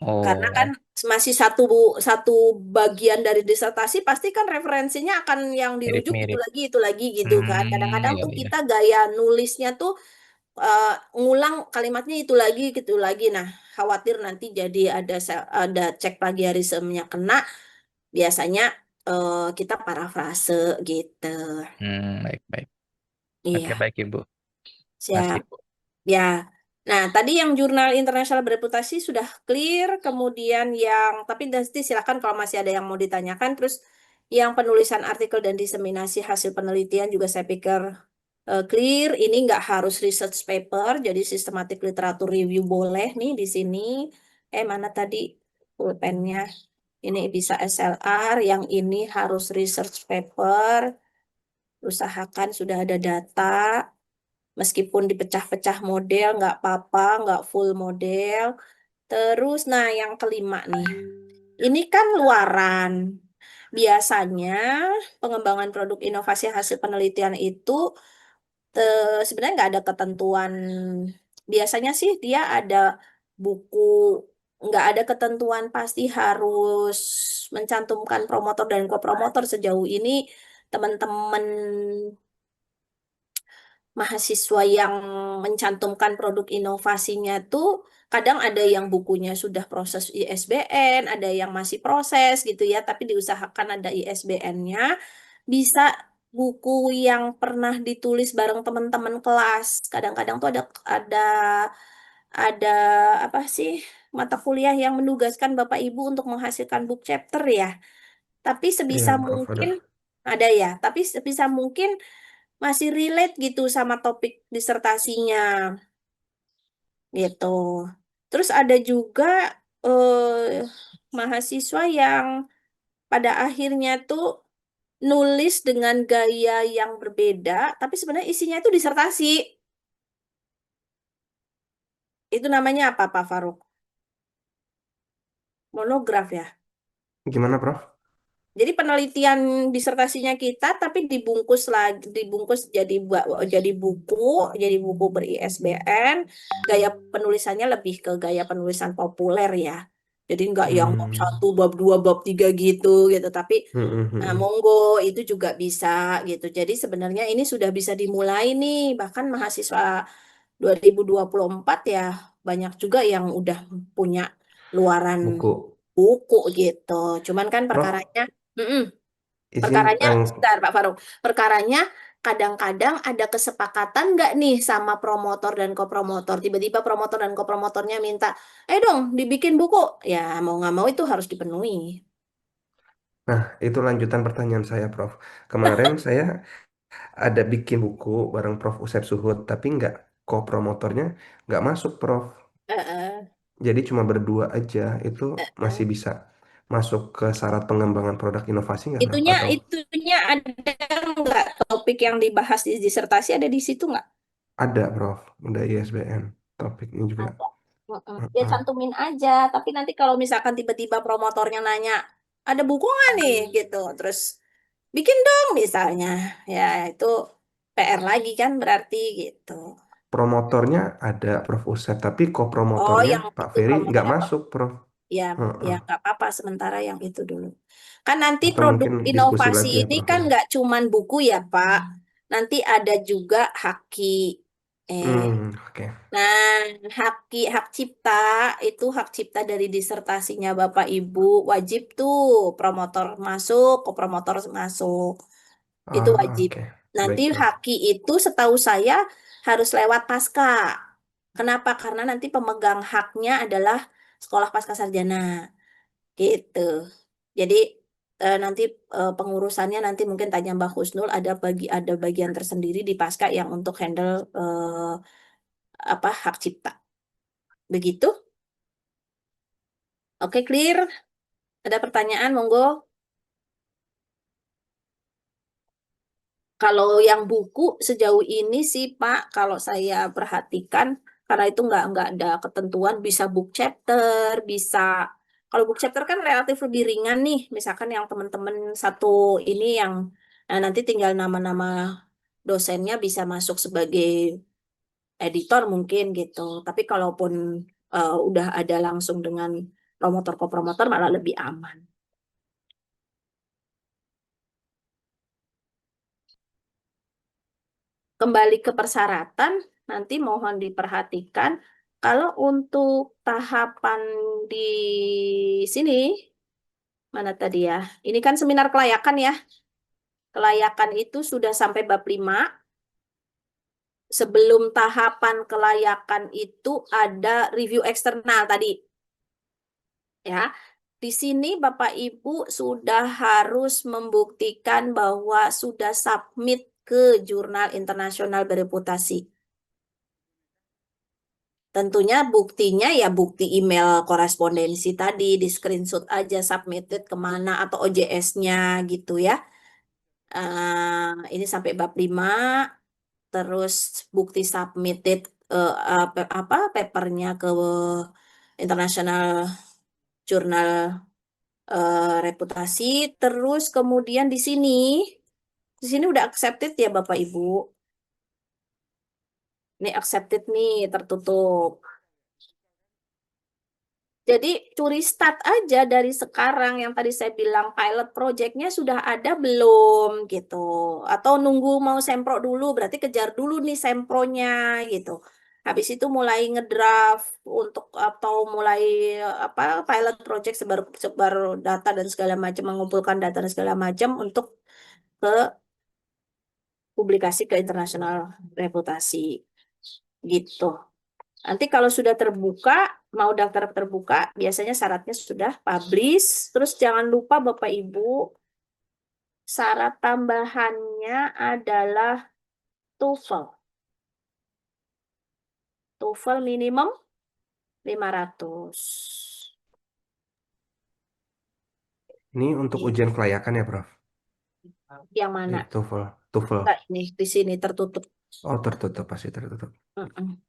Karena kan Oh, masih satu satu bagian dari disertasi pasti kan referensinya akan yang dirujuk mirip-mirip. itu lagi gitu kan. Kadang-kadang Iya, tuh iya. kita gaya nulisnya tuh ngulang kalimatnya itu lagi gitu lagi. Nah, khawatir nanti jadi ada cek plagiarismenya kena. Biasanya kita parafrase gitu. Baik, baik. Oke, Iya, baik Ibu. siap. Masih, Bu. Ya. Nah, tadi yang jurnal internasional bereputasi sudah clear, kemudian yang tapi nanti silakan kalau masih ada yang mau ditanyakan, terus yang penulisan artikel dan diseminasi hasil penelitian juga saya pikir clear. Ini nggak harus research paper, jadi systematic literature review boleh nih di sini. Mana tadi pulpennya? Ini bisa SLR, yang ini harus research paper. Usahakan sudah ada data. Meskipun dipecah-pecah model, nggak apa-apa, nggak full model. Terus, nah yang kelima nih, ini kan luaran. Biasanya pengembangan produk inovasi hasil penelitian itu sebenarnya nggak ada ketentuan. Biasanya sih dia ada buku, nggak ada ketentuan pasti harus mencantumkan promotor dan kopromotor sejauh ini teman-teman mahasiswa yang mencantumkan produk inovasinya tuh kadang ada yang bukunya sudah proses ISBN, ada yang masih proses gitu ya, tapi diusahakan ada ISBN-nya. Bisa buku yang pernah ditulis bareng teman-teman kelas. Kadang-kadang tuh ada apa sih mata kuliah yang menugaskan Bapak Ibu untuk menghasilkan book chapter ya. Tapi Iya, sebisa Prof, ada. mungkin ada ya, tapi sebisa mungkin masih relate gitu sama topik disertasinya gitu. Terus ada juga mahasiswa yang pada akhirnya tuh nulis dengan gaya yang berbeda, tapi sebenarnya isinya itu disertasi. Itu namanya apa, Pak Faruk? Monograf ya. Gimana, Prof? Jadi penelitian disertasinya kita tapi dibungkus lagi, dibungkus jadi buku ber-ISBN, gaya penulisannya lebih ke gaya penulisan populer ya. Jadi nggak yang bab Hmm. 1, bab 2, bab 3 gitu gitu, tapi Hmm. monggo itu juga bisa gitu. Jadi sebenarnya ini sudah bisa dimulai nih, bahkan mahasiswa 2024 ya banyak juga yang udah punya luaran Buku. buku gitu. Cuman kan Prof, perkaranya, mm-mm, izin perkaranya, yang sebentar Pak Faruk, perkaranya kadang-kadang ada kesepakatan nggak nih sama promotor dan kopromotor. Tiba-tiba promotor dan kopromotornya minta, dong dibikin buku. Ya mau nggak mau itu harus dipenuhi. Nah, itu lanjutan pertanyaan saya, Prof. Kemarin saya ada bikin buku bareng Prof. Usep Suhud, tapi nggak co-promotornya nggak masuk, Prof. Eh, Jadi cuma berdua aja, itu masih eh. bisa masuk ke syarat pengembangan produk inovasi nggak, Prof? Itunya Atau itunya ada nggak topik yang dibahas di disertasi ada di situ nggak? ada, Prof? Udah ISBN topiknya juga. Ada. Mm-mm. Ya Heeh. cantumin aja. Tapi nanti kalau misalkan tiba-tiba promotornya nanya, ada buku nggak nih gitu. Terus bikin dong misalnya. Ya itu PR lagi kan berarti gitu. Promotornya ada Prof. Usep, tapi Oh co-promotornya yang Pak itu Ferry nggak promotornya Pak. masuk, Prof. Ya, ya Heeh. nggak apa-apa sementara yang itu dulu. Kan nanti Atau produk mungkin diskusi inovasi lagi ya, ini Prof kan ya. nggak cuman buku ya Pak. Nanti ada juga haki. Eh, Oke. Nah, hak cipta itu hak cipta dari disertasinya Bapak Ibu wajib tuh promotor masuk, kopromotor masuk. Itu wajib. Oke. Nanti Baik, Prof. haki itu setahu saya harus lewat pasca. Kenapa? Karena nanti pemegang haknya adalah sekolah pasca sarjana gitu. Jadi nanti pengurusannya nanti mungkin tanya Mbak Husnul ada bagian tersendiri di pasca yang untuk handle apa hak cipta. Begitu? Oke, clear? Ada pertanyaan, monggo. Kalau yang buku sejauh ini sih, Pak, kalau saya perhatikan, karena itu nggak ada ketentuan, bisa book chapter, bisa. Kalau book chapter kan relatif lebih ringan nih, misalkan yang teman-teman satu ini yang nanti tinggal nama-nama dosennya bisa masuk sebagai editor mungkin gitu. Tapi kalaupun udah ada langsung dengan promotor kopromotor malah lebih aman. Kembali ke persyaratan, nanti mohon diperhatikan kalau untuk tahapan di sini, mana tadi ya? Ini kan seminar kelayakan ya. Kelayakan itu sudah sampai bab 5. Sebelum tahapan kelayakan itu ada review eksternal tadi. Ya. Di sini Bapak Ibu sudah harus membuktikan bahwa sudah submit ke jurnal internasional bereputasi. Tentunya buktinya ya bukti email korespondensi tadi, di screenshot aja submitted kemana atau OJS-nya gitu ya. Ini sampai bab 5, terus bukti submitted apa papernya ke International Journal Reputasi, terus kemudian di sini udah accepted ya Bapak Ibu. Ini accepted nih, tertutup. Jadi curi start aja dari sekarang yang tadi saya bilang pilot projectnya sudah ada belum gitu. Atau nunggu mau sempro dulu berarti kejar dulu nih sempronya gitu. Habis itu mulai ngedraft untuk atau mulai apa pilot project sebar sebar data dan segala macam mengumpulkan data dan segala macam untuk ke publikasi ke internasional reputasi gitu. Nanti kalau sudah terbuka, mau daftar terbuka, biasanya syaratnya sudah publish. Terus jangan lupa Bapak Ibu, syarat tambahannya adalah TOEFL. TOEFL minimum 500. Ini untuk Iya. ujian kelayakan ya, Prof? Yang mana? TOEFL, TOEFL. Enggak, nih di sini tertutup. Oh, tertutup, pasti tertutup. Mm-mm.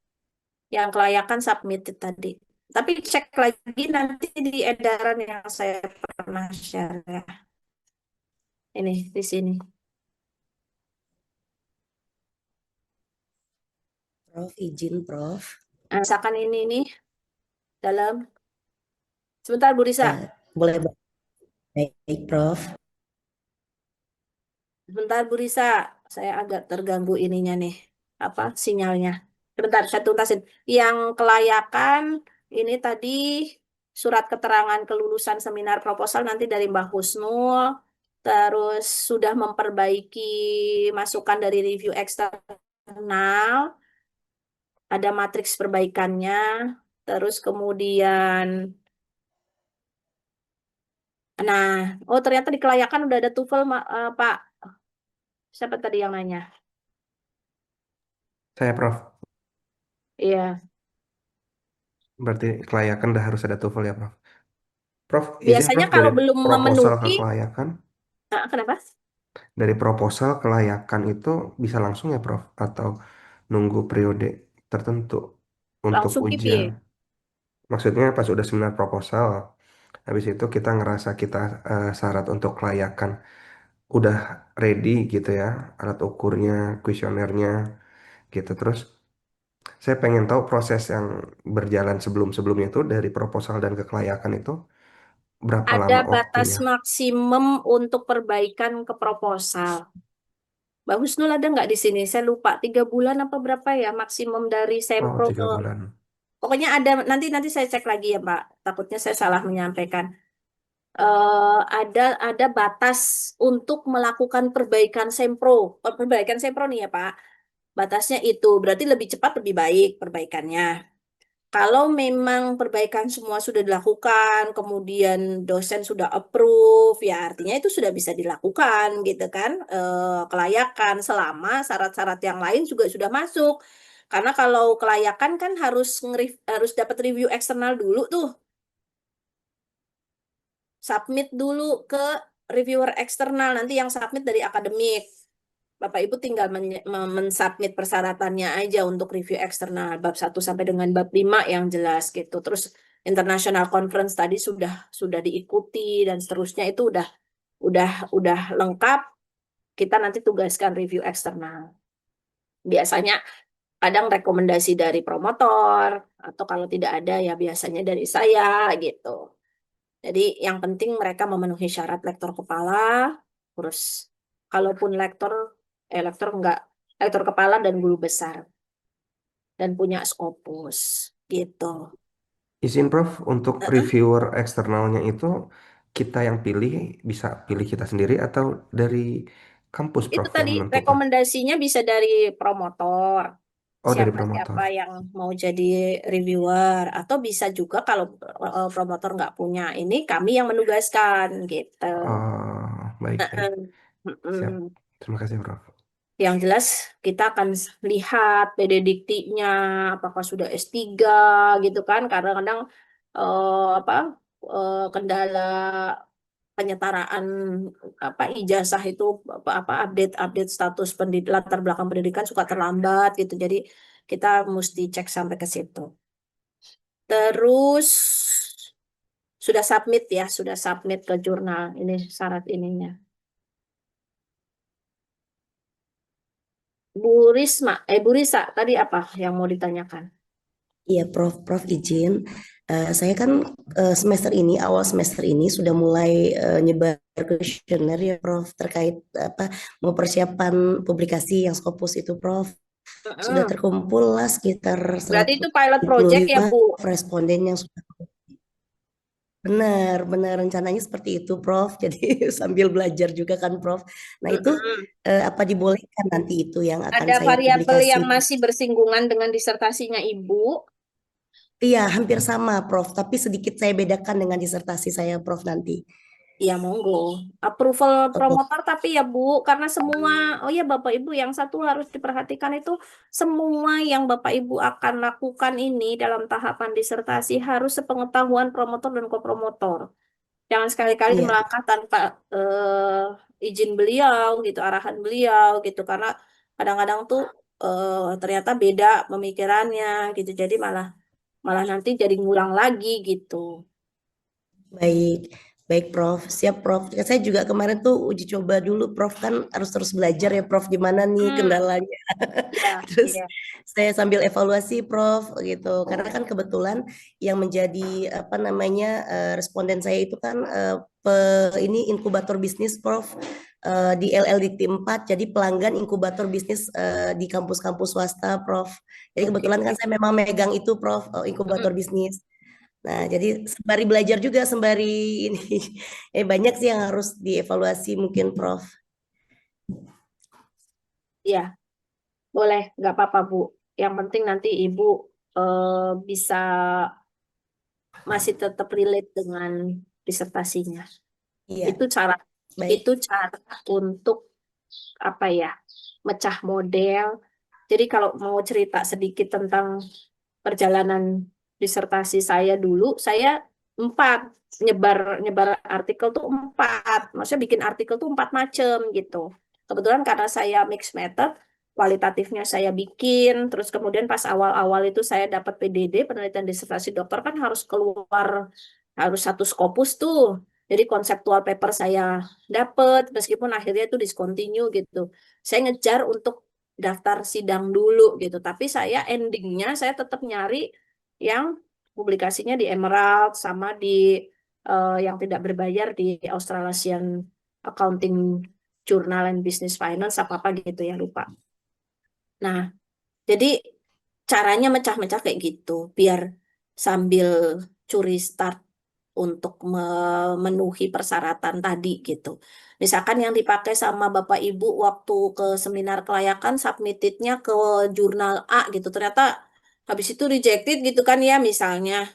Yang kelayakan submitted tadi. Tapi cek lagi nanti di edaran yang saya pernah share ya. Ini di sini. Prof, izin Prof. Nah, misalkan ini nih dalam sebentar Bu Risa. Boleh baik Prof. Sebentar Bu Risa, saya agak terganggu ininya nih, apa sinyalnya. Sebentar, saya tuntasin. Yang kelayakan ini tadi surat keterangan kelulusan seminar proposal nanti dari Mbak Husnul, terus sudah memperbaiki masukan dari review eksternal, ada matriks perbaikannya, terus kemudian, nah, oh ternyata di kelayakan udah ada TOEFL, Pak. Siapa tadi yang nanya? Saya, Prof. Iya. Berarti kelayakan udah harus ada TOEFL ya, Prof? Prof, izin Biasanya Prof kalau dari belum proposal ke memenuhi, kelayakan. kenapa? Dari proposal kelayakan itu bisa langsung ya, Prof? Atau nunggu periode tertentu untuk Langsung ujian? KPI. Maksudnya pas udah seminar proposal, habis itu kita ngerasa kita syarat untuk kelayakan udah ready gitu ya, alat ukurnya, kuesionernya gitu. Terus saya pengen tahu proses yang berjalan sebelum-sebelumnya itu dari proposal dan ke kelayakan itu berapa Ada lama batas waktunya? maksimum untuk perbaikan ke proposal. Mbak Husnul ada nggak di sini? Saya lupa 3 bulan apa berapa ya maksimum dari Oh, sempro tiga ke. bulan. Pokoknya ada nanti saya cek lagi ya Pak. Takutnya saya salah menyampaikan. Ada batas untuk melakukan perbaikan sempro. Perbaikan sempro nih ya Pak. Batasnya itu berarti lebih cepat lebih baik perbaikannya. Kalau memang perbaikan semua sudah dilakukan, kemudian dosen sudah approve, ya artinya itu sudah bisa dilakukan gitu kan, kelayakan selama syarat-syarat yang lain juga sudah masuk. Karena kalau kelayakan kan harus dapat review eksternal dulu tuh, submit dulu ke reviewer eksternal, nanti yang submit dari akademik. Bapak Ibu tinggal mensubmit persyaratannya aja untuk review eksternal bab 1 sampai dengan bab 5 yang jelas gitu. Terus international conference tadi sudah diikuti dan seterusnya itu udah lengkap. Kita nanti tugaskan review eksternal. Biasanya kadang rekomendasi dari promotor atau kalau tidak ada ya biasanya dari saya gitu. Jadi yang penting mereka memenuhi syarat lektor kepala, terus kalaupun lektor enggak, lektor kepala dan guru besar dan punya Scopus gitu. Izin Prof, untuk Heeh. reviewer eksternalnya itu kita yang pilih, bisa pilih kita sendiri atau dari kampus Itu Prof yang tadi menentukan? rekomendasinya bisa dari promotor. Oh, dari Siapa-siapa promotor. yang mau jadi reviewer atau bisa juga kalau promotor nggak punya ini kami yang menugaskan gitu. Oh, baik-baik. Siap. Mm-mm. Terima kasih, Prof. Yang jelas kita akan lihat PD Diktinya apakah sudah S3 gitu kan. Karena kadang apa kendala penyetaraan apa ijazah itu apa update status latar belakang pendidikan suka terlambat gitu. Jadi kita mesti cek sampai ke situ. Terus sudah submit ke jurnal. Ini syarat ininya. Bu Risma, Bu Risa, tadi apa yang mau ditanyakan? Iya, Prof izin. Saya kan semester ini, awal semester ini sudah mulai nyebar kuesioner ya, Prof, terkait apa mempersiapkan publikasi yang Scopus itu, Prof. Sudah Heeh. terkumpul lah sekitar Berarti itu pilot project ya, 175 Bu? responden yang sudah benar, benar rencananya seperti itu, Prof. Jadi sambil belajar juga kan, Prof. Nah, itu Heeh. apa dibolehkan nanti itu yang akan Ada saya variabel publikasi? yang masih bersinggungan dengan disertasinya Ibu. Iya, hampir sama, Prof. Tapi sedikit saya bedakan dengan disertasi saya, Prof, nanti. Ya, monggo. Approval Oh, promotor tapi ya Bu, karena semua, oh ya Bapak Ibu yang satu harus diperhatikan itu semua yang Bapak Ibu akan lakukan ini dalam tahapan disertasi harus sepengetahuan promotor dan kopromotor. Jangan sekali-kali iya, melangkah tanpa izin beliau gitu, arahan beliau gitu, karena kadang-kadang tuh ternyata beda pemikirannya gitu. Jadi malah malah nanti jadi ngulang lagi gitu. baik. Baik, Prof. Siap, Prof. Ya, saya juga kemarin tuh uji coba dulu, Prof. Kan harus terus belajar ya, Prof. Gimana nih Hmm, kendalanya. ya, Terus ya. saya sambil evaluasi, Prof, gitu. Karena kan kebetulan yang menjadi apa namanya responden saya itu kan ini inkubator bisnis, Prof, di LLDT 4. Jadi pelanggan inkubator bisnis di kampus-kampus swasta, Prof. Jadi Oke. kebetulan kan saya memang megang itu, Prof, inkubator bisnis. Nah, jadi sembari belajar juga, sembari ini, banyak sih yang harus dievaluasi mungkin, Prof. Ya, boleh, nggak apa-apa Bu. Yang penting nanti Ibu bisa masih tetap relate dengan disertasinya. Iya, Itu cara baik. itu cara untuk apa ya, mecah model. Jadi kalau mau cerita sedikit tentang perjalanan disertasi saya dulu, saya 4 nyebar nyebar artikel tuh 4. Maksudnya bikin artikel tuh 4 macam gitu. Kebetulan karena saya mix method, kualitatifnya saya bikin, terus kemudian pas awal-awal itu saya dapat PDD, penelitian disertasi dokter kan harus satu Scopus tuh. Jadi konseptual paper saya dapat, meskipun akhirnya itu discontinue gitu. Saya ngejar untuk daftar sidang dulu gitu. Tapi saya endingnya saya tetap nyari yang publikasinya di Emerald sama di yang tidak berbayar di Australasian Accounting Journal and Business Finance apa-apa gitu ya lupa. Nah, jadi caranya mecah-mecah kayak gitu biar sambil curi start untuk memenuhi persyaratan tadi gitu. Misalkan yang dipakai sama Bapak Ibu waktu ke seminar kelayakan submitted-nya ke jurnal A gitu. Ternyata habis itu rejected gitu kan ya misalnya.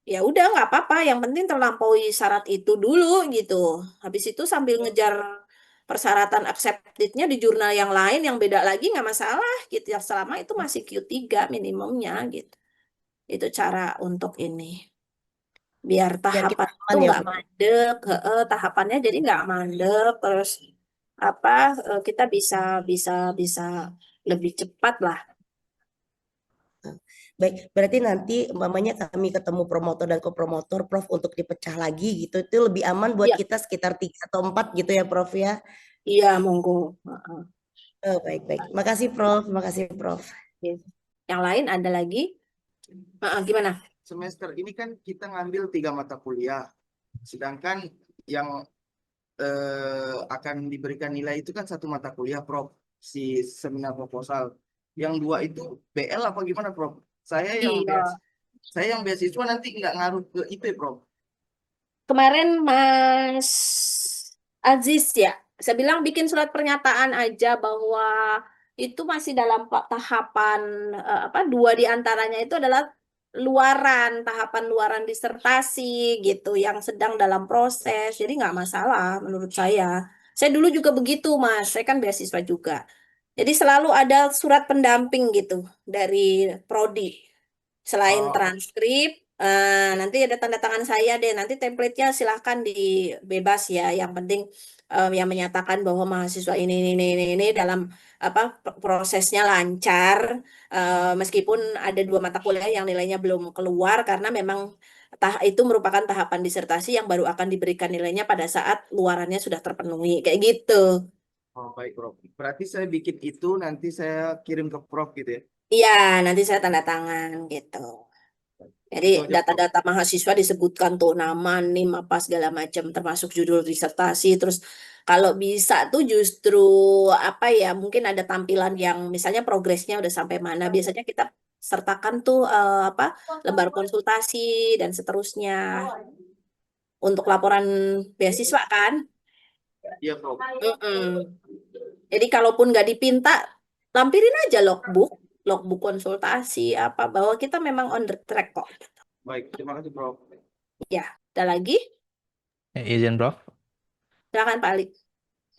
Ya udah nggak apa-apa, yang penting terlampaui syarat itu dulu gitu. Habis itu sambil ngejar persyaratan accepted-nya di jurnal yang lain yang beda lagi nggak masalah gitu ya selama itu masih Q3 minimumnya gitu. Itu cara untuk ini biar Biar kita tahapan itu aman ya, nggak Prof. mandek, tahapannya jadi nggak mandek, terus apa kita bisa bisa bisa lebih cepat lah. Baik, berarti nanti umpamanya kami ketemu promotor dan kopromotor, Prof, untuk dipecah lagi gitu, itu lebih aman buat Iya, kita sekitar 3 atau 4 gitu ya, Prof ya. iya monggo. Heeh. Oh, baik, baik. Makasih, Prof. Makasih, Prof. Oke. Yang lain ada lagi? Gimana? Semester ini kan kita ngambil 3 mata kuliah, sedangkan yang akan diberikan nilai itu kan 1 mata kuliah, Prof. Si seminar proposal. Yang 2 itu BL apa gimana, Prof? Saya yang Iya. saya yang beasiswa nanti nggak ngaruh ke IP, Prof. Kemarin Mas Aziz ya, saya bilang bikin surat pernyataan aja bahwa itu masih dalam tahapan apa 2 di antaranya itu adalah tahapan luaran disertasi gitu yang sedang dalam proses. Jadi nggak masalah menurut saya. Saya dulu juga begitu, Mas. Saya kan beasiswa juga. Jadi selalu ada surat pendamping gitu dari prodi. Selain Oh, transkrip, nanti ada tanda tangan saya deh. Nanti template-nya silahkan dibebas ya. Yang penting yang menyatakan bahwa mahasiswa ini dalam apa prosesnya lancar, meskipun ada 2 mata kuliah yang nilainya belum keluar karena memang itu merupakan tahapan disertasi yang baru akan diberikan nilainya pada saat luarannya sudah terpenuhi. Kayak gitu. oh baik, Prof. Berarti saya bikin itu nanti saya kirim ke Prof gitu ya. Iya, nanti saya tanda tangan gitu. Jadi Itu aja, Prof. data-data mahasiswa disebutkan tuh nama, NIM apa segala macam termasuk judul disertasi. Terus kalau bisa tuh justru apa ya mungkin ada tampilan yang misalnya progresnya udah sampai mana. Biasanya kita sertakan tuh apa lembar konsultasi dan seterusnya untuk laporan beasiswa kan. Iya, Prof. Mm-mm. Jadi kalaupun nggak dipinta, lampirin aja logbook konsultasi apa bahwa kita memang on the track kok. Baik, terima kasih, Prof. Ya, ada lagi? Izin, Prof. Silakan Pak Ali.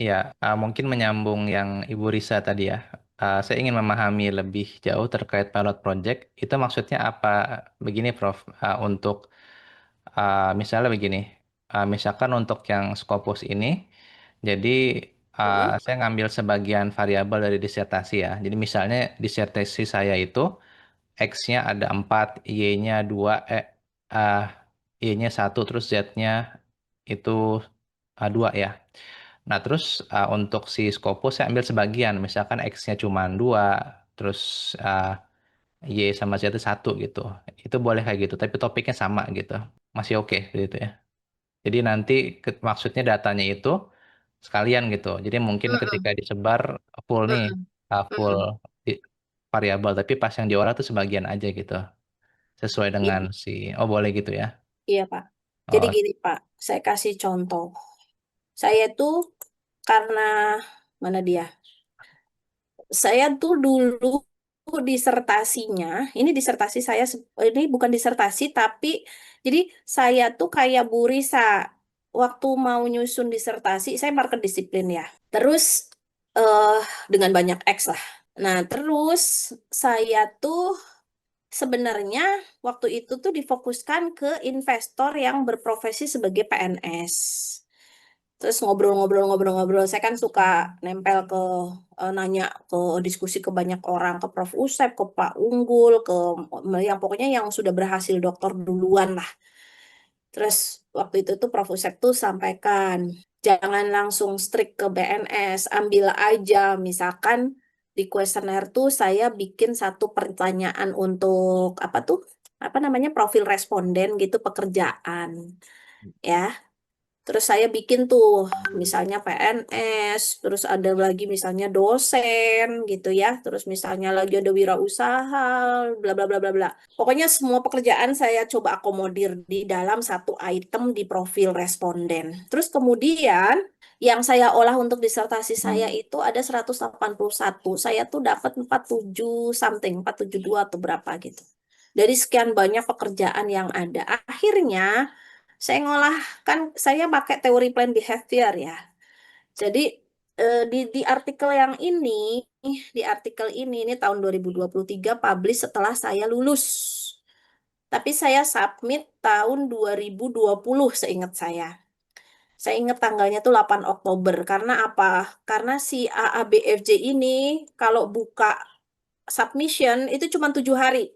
Ya, mungkin menyambung yang Ibu Risa tadi ya. Saya ingin memahami lebih jauh terkait pilot project. Itu maksudnya apa? Begini, Prof. Untuk misalnya begini, misalkan untuk yang Scopus ini, jadi Mm-mm. saya ngambil sebagian variabel dari disertasi ya. Jadi misalnya disertasi saya itu X-nya ada 4, Y-nya 2, uh, Y-nya 1, terus Z-nya itu 2 ya. Nah, terus untuk si Scopus saya ambil sebagian, misalkan X-nya cuma 2, terus uh, Y sama Z itu 1 gitu. Itu boleh kayak gitu, tapi topiknya sama gitu. Masih oke gitu ya. Jadi nanti maksudnya datanya itu sekalian gitu. Jadi mungkin ketika Mm-mm. disebar full nih, Mm-mm. full Mm-mm. variabel, tapi pas yang diolah tuh sebagian aja gitu. Sesuai dengan I- si, oh boleh gitu ya. Iya Pak. Jadi Oh, gini Pak, saya kasih contoh. Saya tuh karena mana dia? Saya tuh dulu disertasinya, ini disertasi saya, ini bukan disertasi tapi jadi saya tuh kayak Bu Risa waktu mau nyusun disertasi, saya market disiplin ya. Terus eh dengan banyak X lah. Nah, terus saya tuh sebenarnya waktu itu tuh difokuskan ke investor yang berprofesi sebagai PNS. Terus ngobrol-ngobrol, saya kan suka nempel ke nanya ke diskusi ke banyak orang, ke Prof Usep, ke Pak Unggul, ke yang pokoknya yang sudah berhasil dokter duluan lah. Terus waktu itu tuh Prof Usep tuh sampaikan, jangan langsung strict ke BNS, ambil aja misalkan di kuesioner tuh saya bikin satu pertanyaan untuk apa tuh? Apa namanya? Profil responden gitu pekerjaan. Ya, terus saya bikin tuh misalnya PNS, terus ada lagi misalnya dosen gitu ya, terus misalnya lagi ada wirausaha, bla bla bla bla bla. Pokoknya semua pekerjaan saya coba akomodir di dalam satu item di profil responden. Terus kemudian yang saya olah untuk disertasi saya itu ada 181. Saya tuh dapat 47 something, 472 atau berapa gitu. Dari sekian banyak pekerjaan yang ada. Akhirnya saya ngolah kan saya pakai teori plan behavior ya. Jadi di artikel yang di artikel ini tahun 2023 publish setelah saya lulus. Tapi saya submit tahun 2020 seingat saya. Saya ingat tanggalnya tuh 8 Oktober. Karena apa? Karena si AABFJ ini kalau buka submission itu cuma 7 hari.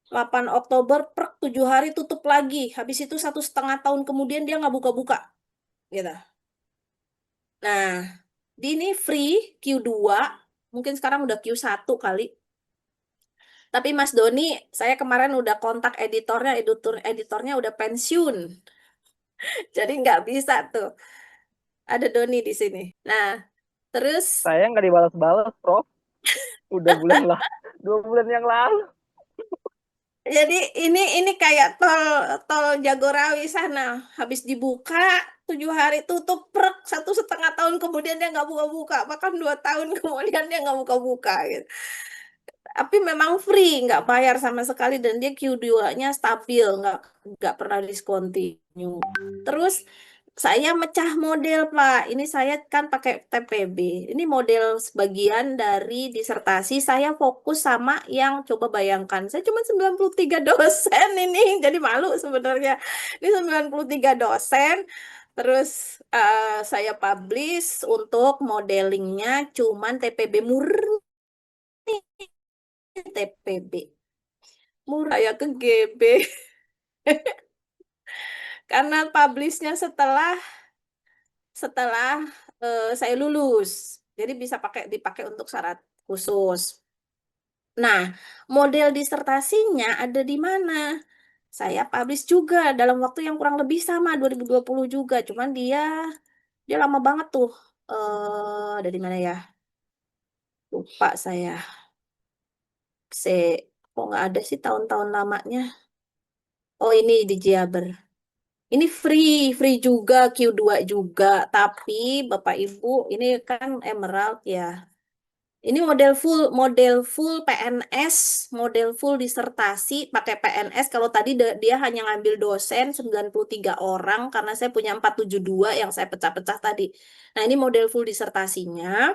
8 Oktober per 7 hari tutup lagi. Habis itu 1,5 tahun kemudian dia nggak buka-buka. Gitu. Nah, di ini free Q2, mungkin sekarang udah Q1 kali. Tapi Mas Doni, saya kemarin udah kontak editornya udah pensiun. Jadi nggak bisa tuh. Ada Doni di sini. Nah, terus Saya nggak dibalas-balas, Prof. Udah 2 bulan yang lalu. jadi ini kayak tol tol Jagorawi sana. Habis dibuka 7 hari tutup prek 1,5 tahun kemudian dia nggak buka-buka. Bahkan 2 tahun kemudian dia nggak buka-buka gitu. Tapi memang free, nggak bayar sama sekali dan dia Q2-nya stabil, nggak pernah discontinue. Terus saya mecah model, Pak. Ini saya kan pakai TPB. Ini model sebagian dari disertasi. Saya fokus sama yang coba bayangkan. Saya cuma 93 dosen ini. Jadi malu sebenarnya. Ini 93 dosen. Terus saya publish untuk modelingnya cuman TPB murni. TPB murah ya ke GB karena publishnya setelah setelah saya lulus jadi bisa dipakai untuk syarat khusus Nah, model disertasinya ada di mana? Saya publish juga dalam waktu yang kurang lebih sama 2020 juga, cuman dia lama banget tuh. Ada di mana ya? Lupa saya. Se kok nggak ada sih tahun-tahun lamanya? Oh, ini di Jaber. Ini free juga, Q2 juga. Tapi Bapak Ibu, ini kan Emerald ya. Ini model full PNS, model full disertasi pakai PNS. Kalau tadi dia hanya ngambil dosen 93 orang karena saya punya 472 yang saya pecah-pecah tadi. Nah, ini model full disertasinya.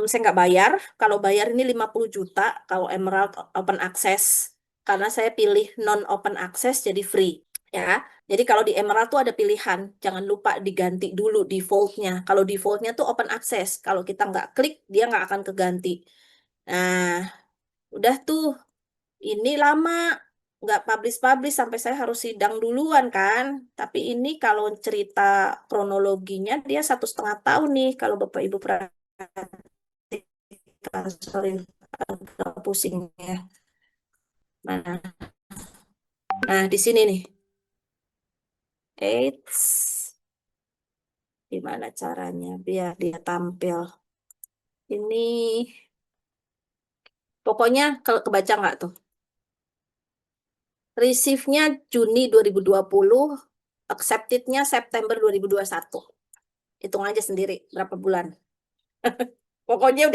Saya nggak bayar. Kalau bayar ini 50 juta. Kalau Emerald Open Access. Karena saya pilih non-open access jadi free. Ya, jadi kalau di Emerald tuh ada pilihan. Jangan lupa diganti dulu defaultnya. Kalau defaultnya tuh open access. Kalau kita nggak klik, dia nggak akan keganti. Nah, udah tuh. Ini lama. Nggak publish-publish sampai saya harus sidang duluan kan. Tapi ini kalau cerita kronologinya dia 1,5 tahun nih. Kalau Bapak Ibu perhatikan. Sorry, agak pusing ya. Nah, di sini nih. Eits. Gimana caranya biar dia tampil? Ini pokoknya kebaca nggak tuh? Receive-nya Juni 2020, accepted-nya September 2021. Hitung aja sendiri berapa bulan. Pokoknya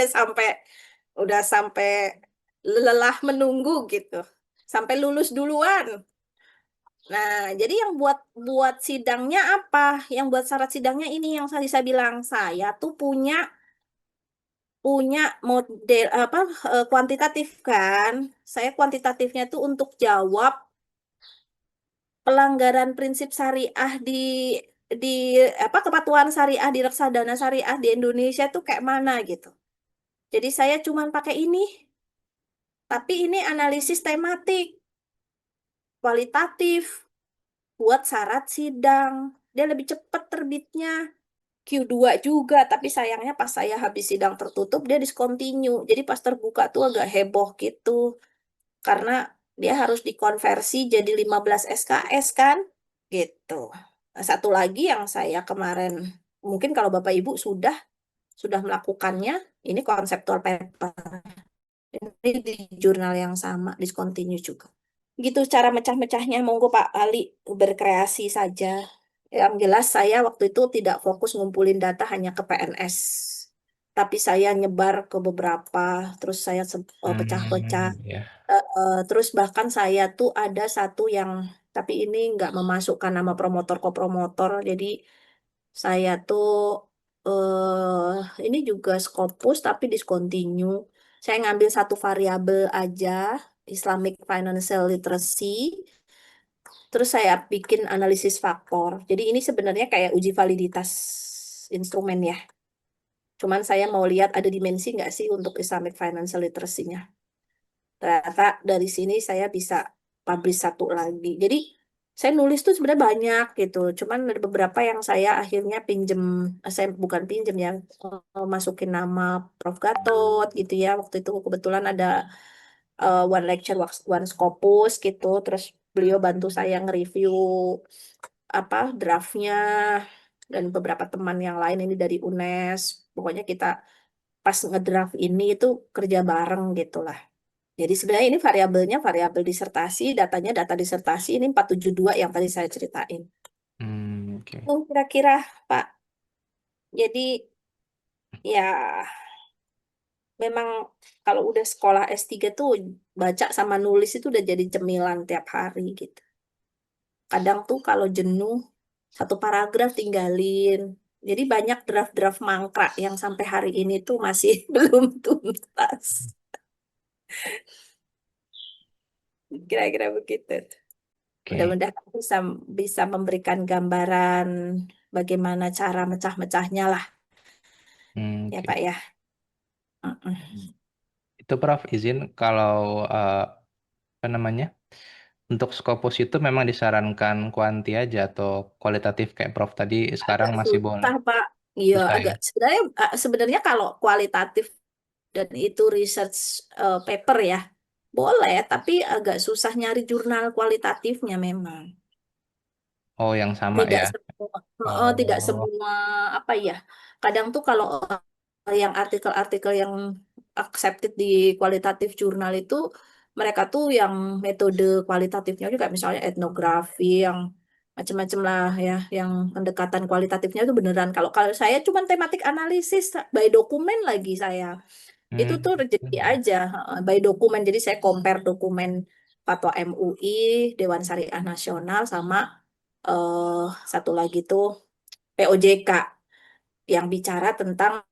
udah sampai lelah menunggu gitu. Sampai lulus duluan. Nah, jadi yang buat sidangnya apa? Yang buat syarat sidangnya ini yang tadi saya bilang, saya tuh punya model apa kuantitatif kan. Saya kuantitatifnya tuh untuk jawab pelanggaran prinsip syariah di apa kepatuhan syariah di reksadana syariah di Indonesia tuh kayak mana gitu. Jadi saya cuman pakai ini, tapi ini analisis tematik, kualitatif buat syarat sidang. Dia lebih cepat terbitnya. Q2 juga, tapi sayangnya pas saya habis sidang tertutup dia discontinue. Jadi pas terbuka tuh agak heboh gitu. Karena dia harus dikonversi jadi 15 SKS kan? Gitu. Nah, satu lagi yang saya kemarin, mungkin kalau Bapak Ibu sudah melakukannya, ini konseptual paper. Ini di jurnal yang sama, discontinue juga. Gitu cara mecah-mecahnya, monggo Pak Ali berkreasi saja. Yang jelas saya waktu itu tidak fokus ngumpulin data hanya ke PNS. Tapi saya nyebar ke beberapa, terus saya pecah-pecah. Ya. Terus bahkan saya tuh ada satu yang, tapi ini nggak memasukkan nama promotor kopromotor, jadi saya tuh ini juga Scopus tapi discontinue. Saya ngambil satu variabel aja, Islamic Financial Literacy, terus saya bikin analisis faktor. Jadi ini sebenarnya kayak uji validitas instrumen ya. Cuman saya mau lihat ada dimensi nggak sih untuk Islamic Financial Literacy-nya. Ternyata dari sini saya bisa publish satu lagi. Jadi saya nulis tuh sebenarnya banyak gitu. Cuman ada beberapa yang saya akhirnya pinjem, saya bukan pinjem ya, masukin nama Prof. Gatot gitu ya. Waktu itu kebetulan ada one lecture, one scopus gitu. Terus beliau bantu saya nge-review apa draftnya dan beberapa teman yang lain ini dari UNES. Pokoknya kita pas ngedraft ini itu kerja bareng gitu lah. Jadi sebenarnya ini variabelnya variabel disertasi, datanya data disertasi, ini 472 yang tadi saya ceritain. Oke. Oh, kira-kira Pak. Jadi ya memang kalau udah sekolah S3 tuh baca sama nulis itu udah jadi cemilan tiap hari gitu. Kadang tuh kalau jenuh, satu paragraf tinggalin. Jadi banyak draft-draft mangkrak yang sampai hari ini tuh masih belum tuntas. Kira-kira begitu. Oke. Mudah-mudahan bisa memberikan gambaran bagaimana cara mecah-mecahnya lah ya Oke. Pak ya. Mm-mm. Itu Prof izin kalau apa namanya? Untuk Scopus itu memang disarankan kuanti aja atau kualitatif kayak Prof tadi sekarang Agak masih boleh. susah Pak. Iya Susah ya. agak sebenarnya kalau kualitatif dan itu research paper ya, boleh, tapi agak susah nyari jurnal kualitatifnya memang. Oh, yang sama Tidak ya. semua, tidak Oh, semua apa ya. Kadang tuh kalau yang artikel-artikel yang accepted di kualitatif jurnal itu, mereka tuh yang metode kualitatifnya juga, misalnya etnografi yang macam-macam lah ya, yang pendekatan kualitatifnya itu beneran. Kalau kalau saya cuman tematik analisis by dokumen lagi saya. Itu tuh rezeki hmm. aja, by dokumen. Jadi saya compare dokumen Fatwa MUI, Dewan Syariah Nasional sama eh satu lagi tuh POJK yang bicara tentang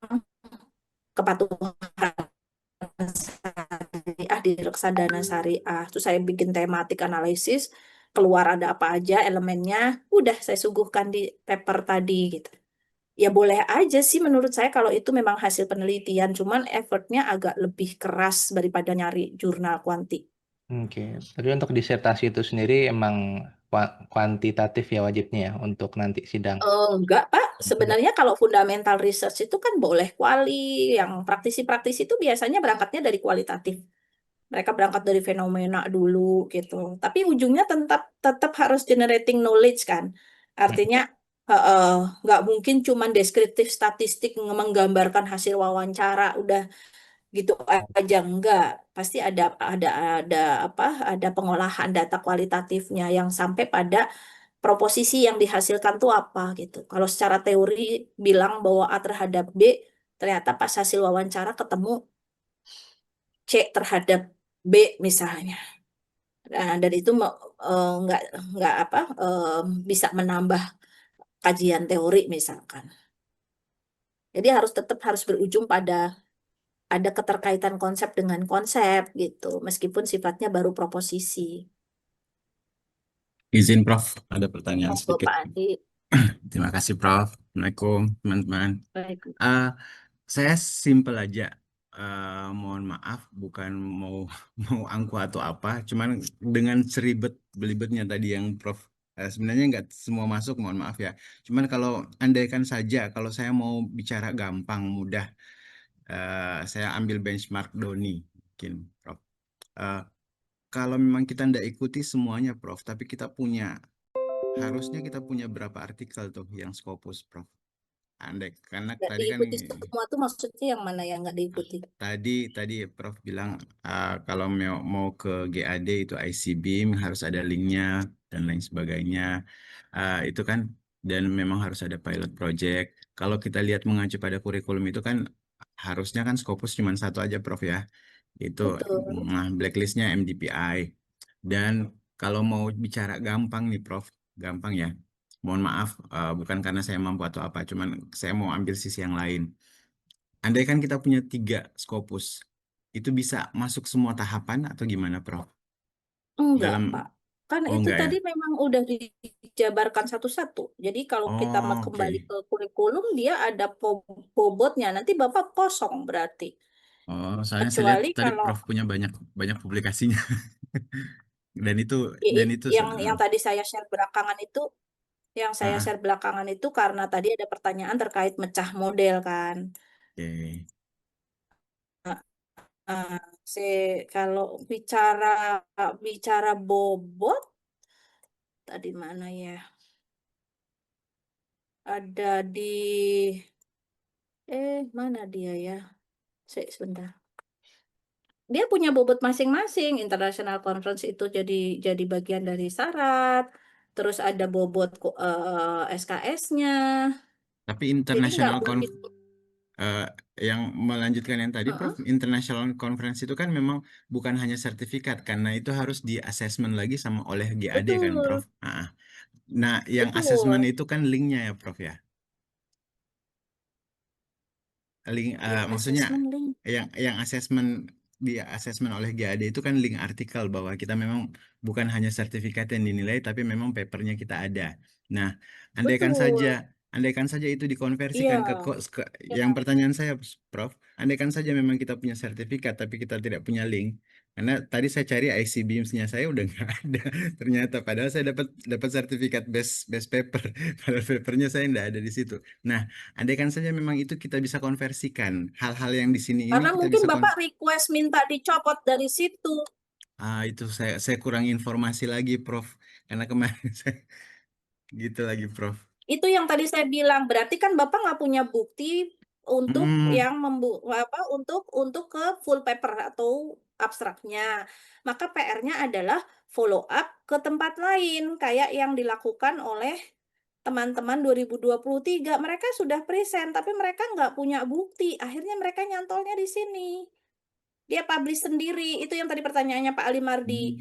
kepatuhan syariah di reksadana syariah. Terus saya bikin tematik analisis, keluar ada apa aja elemennya, udah saya suguhkan di paper tadi gitu. Ya boleh aja sih menurut saya kalau itu memang hasil penelitian, cuman effortnya agak lebih keras daripada nyari jurnal kuanti. Oke. Tapi untuk disertasi itu sendiri emang kuantitatif ya wajibnya ya untuk nanti sidang. Enggak, Pak. Sebenarnya kalau fundamental research itu kan boleh kuali. Yang praktisi-praktisi itu biasanya berangkatnya dari kualitatif. Mereka berangkat dari fenomena dulu gitu. Tapi ujungnya tetap tetap harus generating knowledge kan. Artinya nggak mungkin cuman deskriptif statistik menggambarkan hasil wawancara udah gitu aja, enggak. Pasti ada apa? Ada pengolahan data kualitatifnya yang sampai pada proposisi yang dihasilkan tuh apa gitu. Kalau secara teori bilang bahwa A terhadap B, ternyata pas hasil wawancara ketemu C terhadap B misalnya. Nah, dan itu nggak apa bisa menambah kajian teori misalkan. Jadi harus tetap harus berujung pada ada keterkaitan konsep dengan konsep gitu, meskipun sifatnya baru proposisi. Izin Prof, ada pertanyaan Monggo sedikit. Pak Adi. Terima kasih Prof. Assalamualaikum teman-teman. Baik. Eh, saya simpel aja. Mohon maaf, bukan mau mau angku atau apa, cuman dengan seribet belibetnya tadi yang Prof. Sebenarnya nggak semua masuk, mohon maaf ya. Cuman kalau andaikan saja, kalau saya mau bicara gampang, mudah, saya ambil benchmark Doni, mungkin Prof. Eh, kalau memang kita ndak ikuti semuanya, Prof, tapi kita punya harusnya kita punya berapa artikel tuh yang Scopus, Prof? Andai karena Nggak tadi kan diikuti semua tuh maksudnya yang mana yang nggak diikuti? tadi Prof bilang kalau mau ke GAD itu ICB harus ada linknya dan lain sebagainya. Itu kan dan memang harus ada pilot project. Kalau kita lihat mengacu pada kurikulum itu kan harusnya kan Scopus cuma satu aja, Prof ya. Itu Betul. blacklistnya MDPI. Dan kalau mau bicara gampang nih, Prof, gampang ya. Mohon maaf, bukan karena saya mampu atau apa, cuman saya mau ambil sisi yang lain. Andai kan kita punya 3 Scopus, itu bisa masuk semua tahapan atau gimana, Prof? Enggak, Dalam, Pak. Kan oh itu enggak ya? tadi memang udah dijabarkan satu-satu. Jadi kalau kita mau Oh, kembali oke. ke kurikulum, dia ada bobotnya. Nanti Bapak kosong berarti. Oh, soalnya saya lihat Kecuali tadi kalau Prof punya banyak banyak publikasinya. Dan itu i- dan itu yang tadi saya share belakangan itu, yang saya ah, share belakangan itu karena tadi ada pertanyaan terkait mecah model kan. oke. Nah, si kalau bicara bicara bobot tadi mana ya? Ada di mana dia ya? Sebentar. Dia punya bobot masing-masing. International Conference itu jadi bagian dari syarat. Terus ada bobot SKS-nya. Tapi Jadi nggak international mungkin. eh, yang melanjutkan yang tadi, Prof, Heeh, international conference itu kan memang bukan hanya sertifikat, karena itu harus di assessment lagi sama oleh GAD kan, Prof. betul, Nah, yang assessment betul. itu kan linknya ya, Prof ya. Link, Yang maksudnya assessment link. yang assessment di assessment oleh GAD itu kan link artikel bahwa kita memang bukan hanya sertifikat yang dinilai, tapi memang papernya kita ada. Nah, andaikan saja, Betul. andaikan saja itu dikonversikan Iya, yang ya. pertanyaan saya, Prof, andaikan saja memang kita punya sertifikat, tapi kita tidak punya link, Karena tadi saya cari IC Beams-nya saya udah nggak ada ternyata. Padahal saya dapat dapat sertifikat best best paper. Padahal papernya saya nggak ada di situ. Nah, andaikan saja memang itu kita bisa konversikan hal-hal yang di sini ini Karena kita mungkin bisa Bapak request minta dicopot dari situ. itu saya kurang informasi lagi, Prof. Karena kemarin saya gitu lagi, Prof. Itu yang tadi saya bilang, berarti kan Bapak nggak punya bukti untuk Mm-mm. yang untuk ke full paper atau abstraknya. Maka PR-nya adalah follow up ke tempat lain kayak yang dilakukan oleh teman-teman 2023. Mereka sudah present tapi mereka nggak punya bukti. Akhirnya mereka nyantolnya di sini. Dia publish sendiri. Itu yang tadi pertanyaannya Pak Ali Mardi.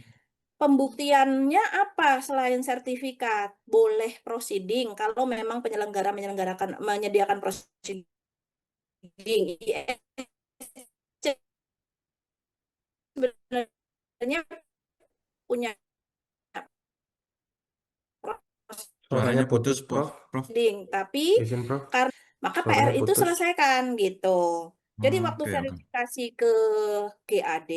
Pembuktiannya apa selain sertifikat? Boleh proceeding kalau memang penyelenggara menyediakan proceeding. ISC sebenarnya punya Suaranya Suaranya putus, putus, Prof. Prof. Prof. proceeding, tapi Izin, Prof. maka Suaranya PR itu putus. selesaikan gitu. Jadi waktu Oke, oke. verifikasi ke GAD,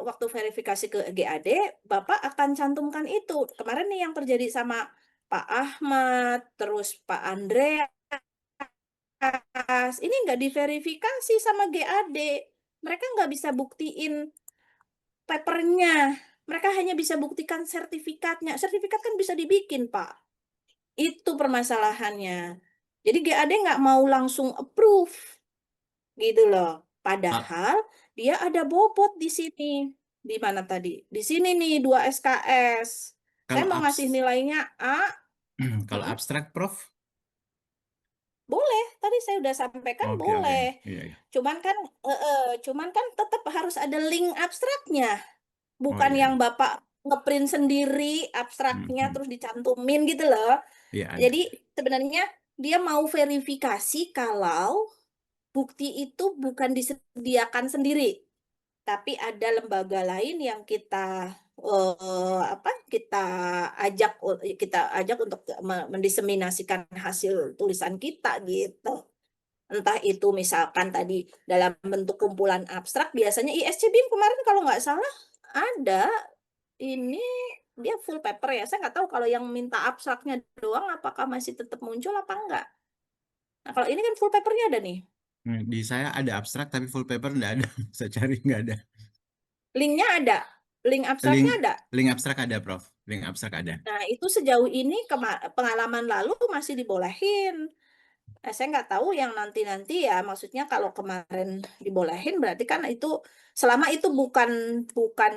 waktu verifikasi ke GAD, Bapak akan cantumkan itu. Kemarin nih yang terjadi sama Pak Ahmad, terus Pak Andreas, ini nggak diverifikasi sama GAD. Mereka nggak bisa buktiin papernya. Mereka hanya bisa buktikan sertifikatnya. Sertifikat kan bisa dibikin, Pak. Itu permasalahannya. Jadi GAD nggak mau langsung approve, gitu loh. Padahal dia ada bobot di sini. Di mana tadi? Di sini nih 2 SKS. Saya Kalau mau ngasih nilainya A, kalau mm, abstrak, Prof. boleh. Tadi saya udah sampaikan Oke, oke. boleh. Iya, iya. Cuman kan tetap harus ada link abstraknya. Oh, Bukan iya, yang iya. Bapak ngeprint sendiri abstraknya Mhm. terus dicantumin gitu loh. Iya, ada. Jadi sebenarnya dia mau verifikasi kalau bukti itu bukan disediakan sendiri, tapi ada lembaga lain yang kita kita ajak untuk mendiseminasikan hasil tulisan kita gitu. Entah itu misalkan tadi dalam bentuk kumpulan abstrak, biasanya ISC BIM kemarin kalau nggak salah ada ini dia full paper ya. Saya nggak tahu kalau yang minta abstraknya doang apakah masih tetap muncul apa enggak. Nah, kalau ini kan full papernya ada nih. Di saya ada abstrak tapi full paper nggak ada. Saya cari nggak ada. Linknya ada. Link abstraknya Link ada. link abstrak ada, Prof. Link abstrak ada. Nah, itu sejauh ini pengalaman lalu masih dibolehin. Saya nggak tahu yang nanti-nanti ya, maksudnya kalau kemarin dibolehin berarti kan itu selama itu bukan bukan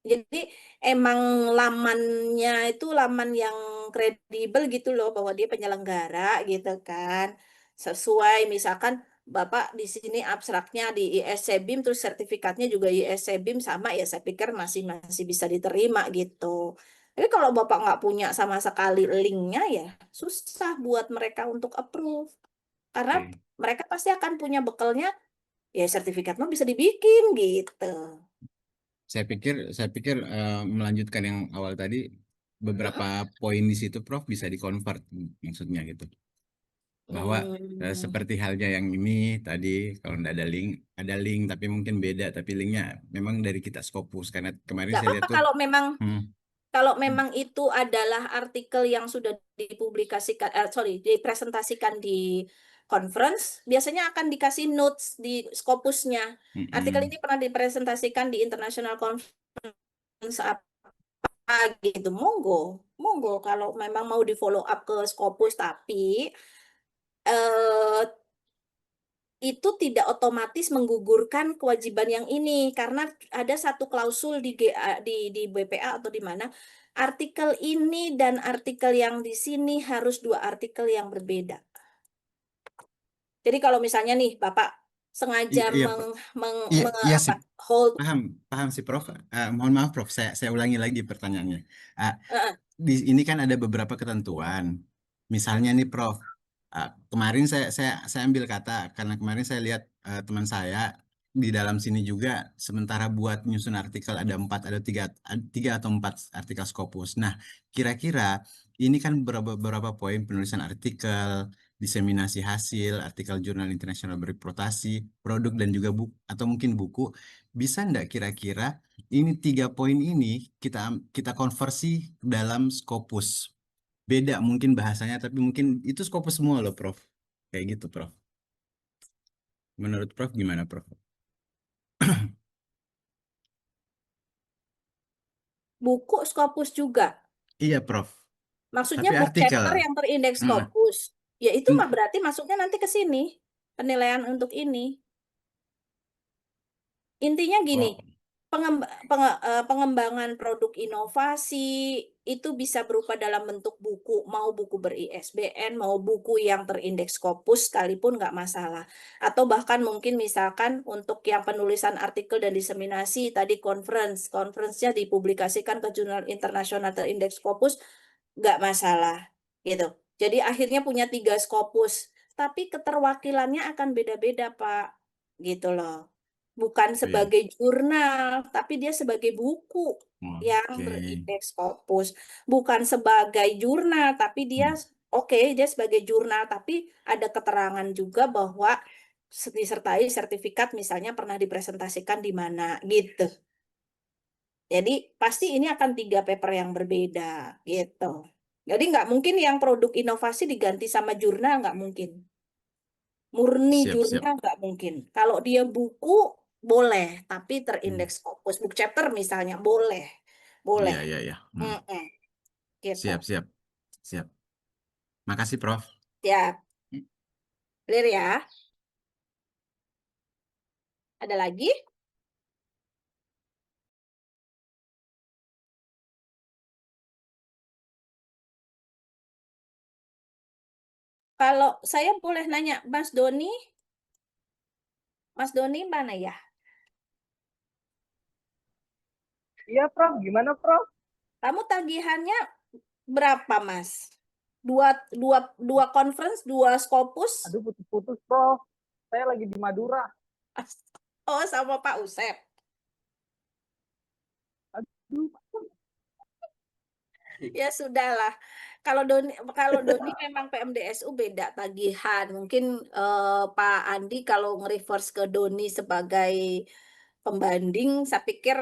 jadi emang lamannya itu laman yang kredibel gitu loh bahwa dia penyelenggara gitu kan. Sesuai misalkan Bapak di sini abstraknya di ISC BIM terus sertifikatnya juga ISC BIM sama ya saya pikir masih masih bisa diterima gitu. Tapi kalau Bapak nggak punya sama sekali linknya ya susah buat mereka untuk approve. Karena Oke. mereka pasti akan punya bekalnya, ya sertifikat mah bisa dibikin gitu. Saya pikir melanjutkan yang awal tadi beberapa poin di situ, Prof, bisa dikonvert maksudnya gitu. Bahwa Hmm. seperti halnya yang ini tadi kalau nggak ada link tapi mungkin beda tapi linknya memang dari kita Scopus karena kemarin Nggak saya lihat apa-apa tuh. Hmm, kalau memang itu adalah artikel yang sudah dipublikasikan, dipresentasikan di conference, biasanya akan dikasih notes di Scopusnya. Artikel mm-mm. ini pernah dipresentasikan di International Conference apa gitu, monggo, monggo kalau memang mau di follow up ke Scopus, tapi eh, itu tidak otomatis menggugurkan kewajiban yang ini karena ada satu klausul di di BPA atau di mana artikel ini dan artikel yang di sini harus dua artikel yang berbeda. Jadi kalau misalnya nih Bapak sengaja Iya, iya, iya sih, hold paham, paham sih, Prof. Mohon maaf, Prof. Saya ulangi lagi pertanyaannya. Ah, eh, di ini kan ada beberapa ketentuan. Misalnya nih, Prof. Kemarin saya ambil kata karena kemarin saya lihat teman saya di dalam sini juga sementara buat nyusun artikel ada tiga atau empat artikel Scopus. Nah, kira-kira ini kan beberapa poin penulisan artikel, diseminasi hasil, artikel jurnal internasional bereputasi, produk dan juga buku atau mungkin buku. Bisa ndak kira-kira ini 3 poin ini kita konversi dalam Scopus? Beda mungkin bahasanya, tapi mungkin itu Scopus semua loh, Prof. Kayak gitu, Prof. Menurut Prof gimana, Prof? Buku Scopus juga. Iya, Prof. Maksudnya Tapi book artikel. chapter yang terindeks Heeh. Scopus. Ya itu mah Hmm. berarti masuknya nanti ke sini. Penilaian untuk ini. Intinya gini, Oh, pengembangan produk inovasi itu bisa berupa dalam bentuk buku, mau buku ber-ISBN, mau buku yang terindeks Scopus sekalipun nggak masalah. Atau bahkan mungkin misalkan untuk yang penulisan artikel dan diseminasi tadi conference-nya dipublikasikan ke jurnal internasional terindeks Scopus nggak masalah gitu. Jadi akhirnya punya 3 Scopus, tapi keterwakilannya akan beda-beda, Pak. Gitu loh. Bukan iya. sebagai jurnal, tapi dia sebagai buku yang Oke. berindeks Scopus. Bukan sebagai jurnal, tapi dia Hmm. oke, dia sebagai jurnal, tapi ada keterangan juga bahwa disertai sertifikat misalnya pernah dipresentasikan di mana gitu. Jadi pasti ini akan 3 paper yang berbeda gitu. Jadi nggak mungkin yang produk inovasi diganti sama jurnal, nggak mungkin. Murni Siap, siap. jurnal nggak mungkin. Kalau dia buku boleh, tapi Hmm. terindeks Scopus. Book chapter misalnya boleh, boleh. Iya, iya, iya. Hmm. Mm-mm, gitu. Siap, siap. Siap. Makasih, Prof. Ya, clear ya. Ada lagi? Kalau saya boleh nanya, Mas Doni mana ya? Iya, Prof. Gimana, Prof? Kamu tagihannya berapa, Mas? Dua conference, 2 Scopus? Aduh, putus-putus, Prof. Saya lagi di Madura. Oh, sama Pak Usep. Aduh, Ya sudahlah. Kalau Doni memang PMDSU beda tagihan. Mungkin Pak Andi kalau nge-reverse ke Doni sebagai pembanding, saya pikir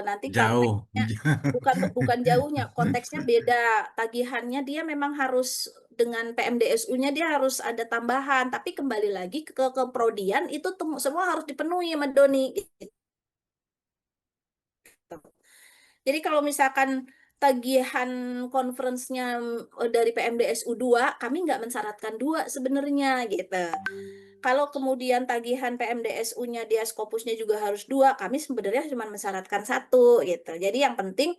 nanti Jauh. konteksnya bukan jauhnya, konteksnya beda. Tagihannya dia memang harus dengan PMDSU-nya dia harus ada tambahan. Tapi kembali lagi ke prodian itu semua harus dipenuhi sama Doni. Jadi kalau misalkan tagihan conference-nya dari PMDSU 2, kami nggak mensyaratkan 2 sebenarnya gitu. Kalau kemudian tagihan PMDSU-nya dia Scopusnya juga harus 2, kami sebenarnya cuma mensyaratkan 1 gitu. Jadi yang penting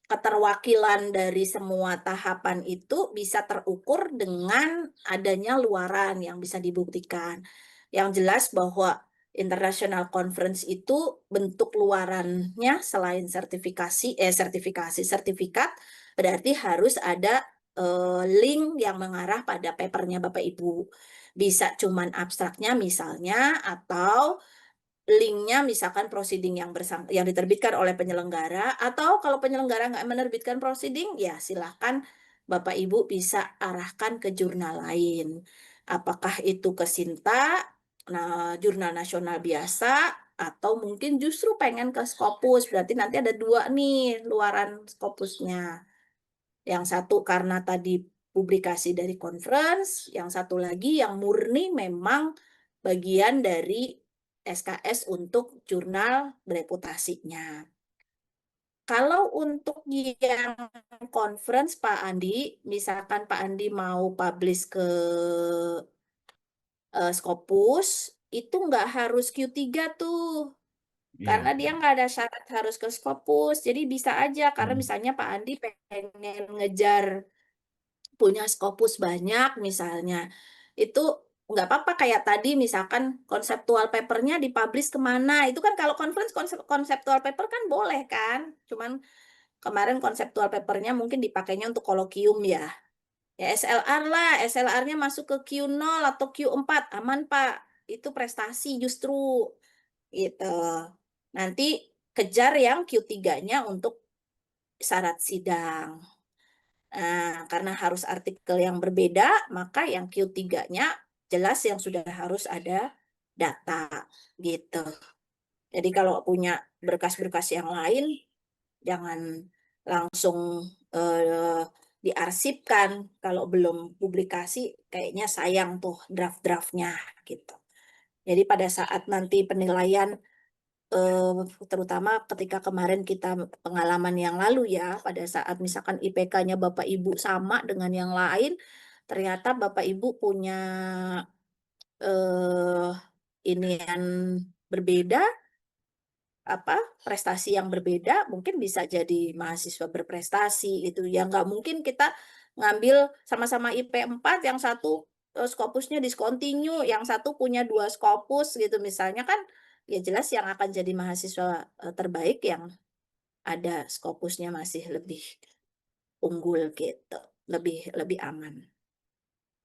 keterwakilan dari semua tahapan itu bisa terukur dengan adanya luaran yang bisa dibuktikan. Yang jelas bahwa International Conference itu bentuk luarannya selain sertifikat berarti harus ada link yang mengarah pada papernya Bapak Ibu. Bisa cuman abstraknya misalnya atau linknya misalkan proceeding yang diterbitkan oleh penyelenggara, atau kalau penyelenggara nggak menerbitkan proceeding ya silahkan Bapak Ibu bisa arahkan ke jurnal lain. Apakah itu ke Sinta, jurnal nasional biasa, atau mungkin justru pengen ke Scopus, berarti nanti ada 2 nih luaran Scopusnya. Yang satu karena tadi publikasi dari conference, yang satu lagi yang murni memang bagian dari SKS untuk jurnal bereputasinya. Kalau untuk yang conference Pak Andi, misalkan Pak Andi mau publish ke Scopus, itu nggak harus Q3 tuh. Karena Iya. dia nggak ada syarat harus ke Scopus. Jadi bisa aja, karena Hmm. misalnya Pak Andi pengen ngejar punya Scopus banyak misalnya, itu nggak apa-apa kayak tadi misalkan konseptual papernya dipublish kemana, itu kan kalau conference konseptual paper kan boleh kan, cuman kemarin konseptual papernya mungkin dipakainya untuk kolokium ya. Ya SLR lah, SLR-nya masuk ke Q0 atau Q4, aman Pak, itu prestasi justru gitu. Nanti kejar yang Q3-nya untuk syarat sidang. Karena harus artikel yang berbeda, maka yang Q3-nya jelas yang sudah harus ada data gitu. Jadi kalau punya berkas-berkas yang lain, jangan langsung diarsipkan. Kalau belum publikasi, kayaknya sayang tuh draft-draftnya gitu. Jadi pada saat nanti penilaian, terutama ketika kemarin kita pengalaman yang lalu ya, pada saat misalkan IPK-nya Bapak Ibu sama dengan yang lain, ternyata Bapak Ibu punya eh, ini yang berbeda, prestasi yang berbeda, mungkin bisa jadi mahasiswa berprestasi gitu ya. Nggak mungkin kita ngambil sama-sama IP 4, yang satu Scopusnya discontinue, yang satu punya 2 Scopus gitu misalnya, kan ya jelas yang akan jadi mahasiswa terbaik yang ada Scopusnya masih lebih unggul gitu, lebih lebih aman.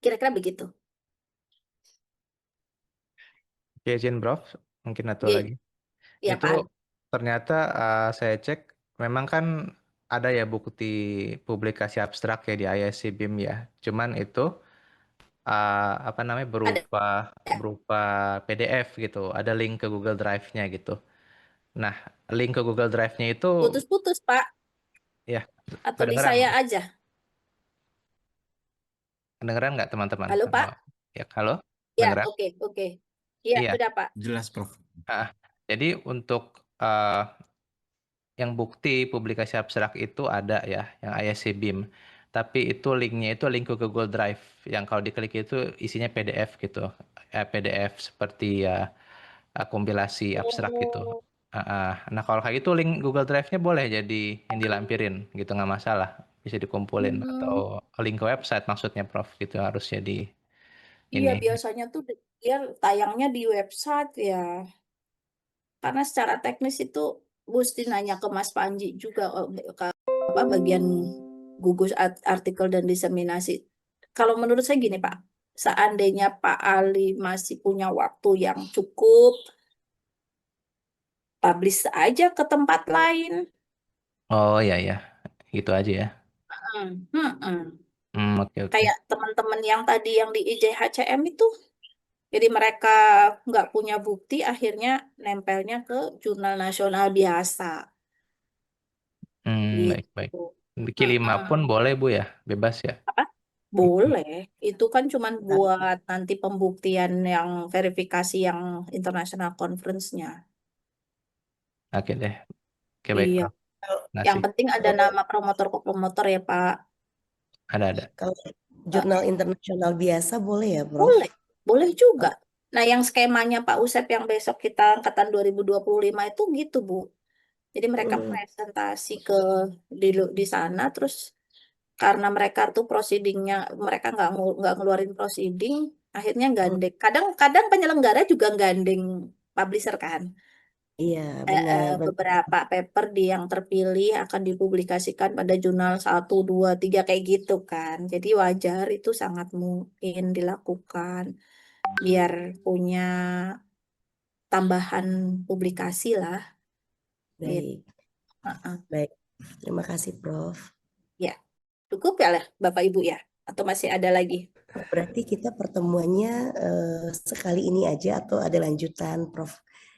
Kira-kira begitu. Oke, izin Prof, mungkin satu Iya, lagi. iya Itu Pak. ternyata saya cek memang kan ada ya bukti publikasi abstrak ya di ISC BIM ya. Cuman itu apa namanya Ada berupa PDF gitu. Ada link ke Google Drive-nya gitu. Nah, link ke Google Drive-nya itu putus-putus Pak, ya atau di kedengeran, saya aja? kedengeran nggak teman-teman? Halo Pak? Ya, halo, Ya, kedengeran? oke, oke. Iya, Iya. sudah Pak. Jelas, Prof. Ah, jadi untuk eh, yang bukti publikasi abstrak itu ada ya, yang ISC BIM. Tapi itu linknya itu link ke Google Drive, yang kalau diklik itu isinya PDF gitu. PDF seperti ya kompilasi abstrak gitu. Oh. Nah kalau kayak gitu link Google Drive-nya boleh jadi yang dilampirin gitu, nggak masalah. Bisa dikumpulin atau Hmm, link ke website maksudnya Prof gitu harus jadi iya ini. biasanya tuh dia tayangnya di website ya. Karena secara teknis itu mesti nanya ke Mas Panji juga, apa bagian gugus artikel dan diseminasi. Kalau menurut saya gini Pak, seandainya Pak Ali masih punya waktu yang cukup, publish aja ke tempat lain. Oh ya ya, gitu aja ya. Oke oke. Kayak teman-teman yang tadi yang di IJHCM itu, jadi mereka nggak punya bukti, akhirnya nempelnya ke jurnal nasional biasa Baik baik. gitu. Q5 pun boleh Bu ya, bebas ya. Apa? Boleh. Itu kan cuman buat nanti pembuktian yang verifikasi yang international conference-nya. Oke deh. Oke baik Iya. Prof. Yang Nasib. penting ada nama promotor ke promotor ya Pak. Ada. Kalau jurnal internasional biasa boleh ya, Prof? Boleh. Boleh juga. Oh, Nah, yang skemanya Pak Usep yang besok kita angkatan 2025 itu gitu, Bu. Jadi mereka mm, presentasi di sana, terus karena mereka tuh proceedingnya, mereka nggak ngeluarin proceeding, akhirnya mm, gandeng. Kadang-kadang penyelenggara juga gandeng publisher kan. iya, benar, benar. Beberapa paper yang terpilih akan dipublikasikan pada jurnal 1, 2, 3 kayak gitu kan. Jadi wajar itu sangat mungkin dilakukan biar punya tambahan publikasi lah gitu. Baik, Heeh. baik. Terima kasih, Prof. Ya, cukup ya lah Bapak Ibu ya? Atau masih ada lagi? Berarti kita pertemuannya sekali ini aja atau ada lanjutan, Prof?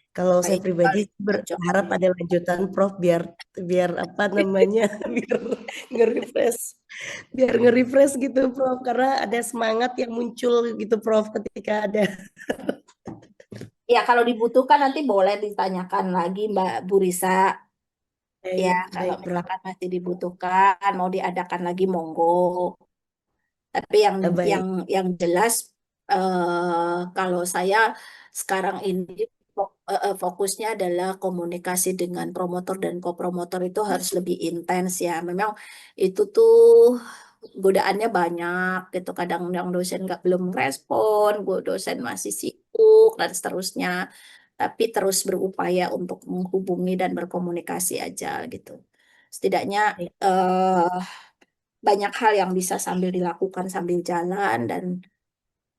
Kalau saya Kayaknya pribadi paling cocok. berharap ada lanjutan, Prof, biar biar apa namanya, biar nge-refresh, biar nge-refresh gitu, Prof, karena ada semangat yang muncul gitu, Prof, ketika ada. Ya, kalau dibutuhkan nanti boleh ditanyakan lagi Mbak Burisa. Ya, Baik, kalau baik, Prof. misalkan masih dibutuhkan, mau diadakan lagi monggo. Tapi yang Baik, yang yang jelas, kalau saya sekarang ini fokusnya adalah komunikasi dengan promotor dan kopromotor itu harus lebih intens ya. Memang itu tuh godaannya banyak gitu. Kadang yang dosen nggak belum respon, dosen masih sibuk dan seterusnya. Tapi terus berupaya untuk menghubungi dan berkomunikasi aja gitu. Setidaknya baik. eh, banyak hal yang bisa sambil dilakukan sambil jalan, dan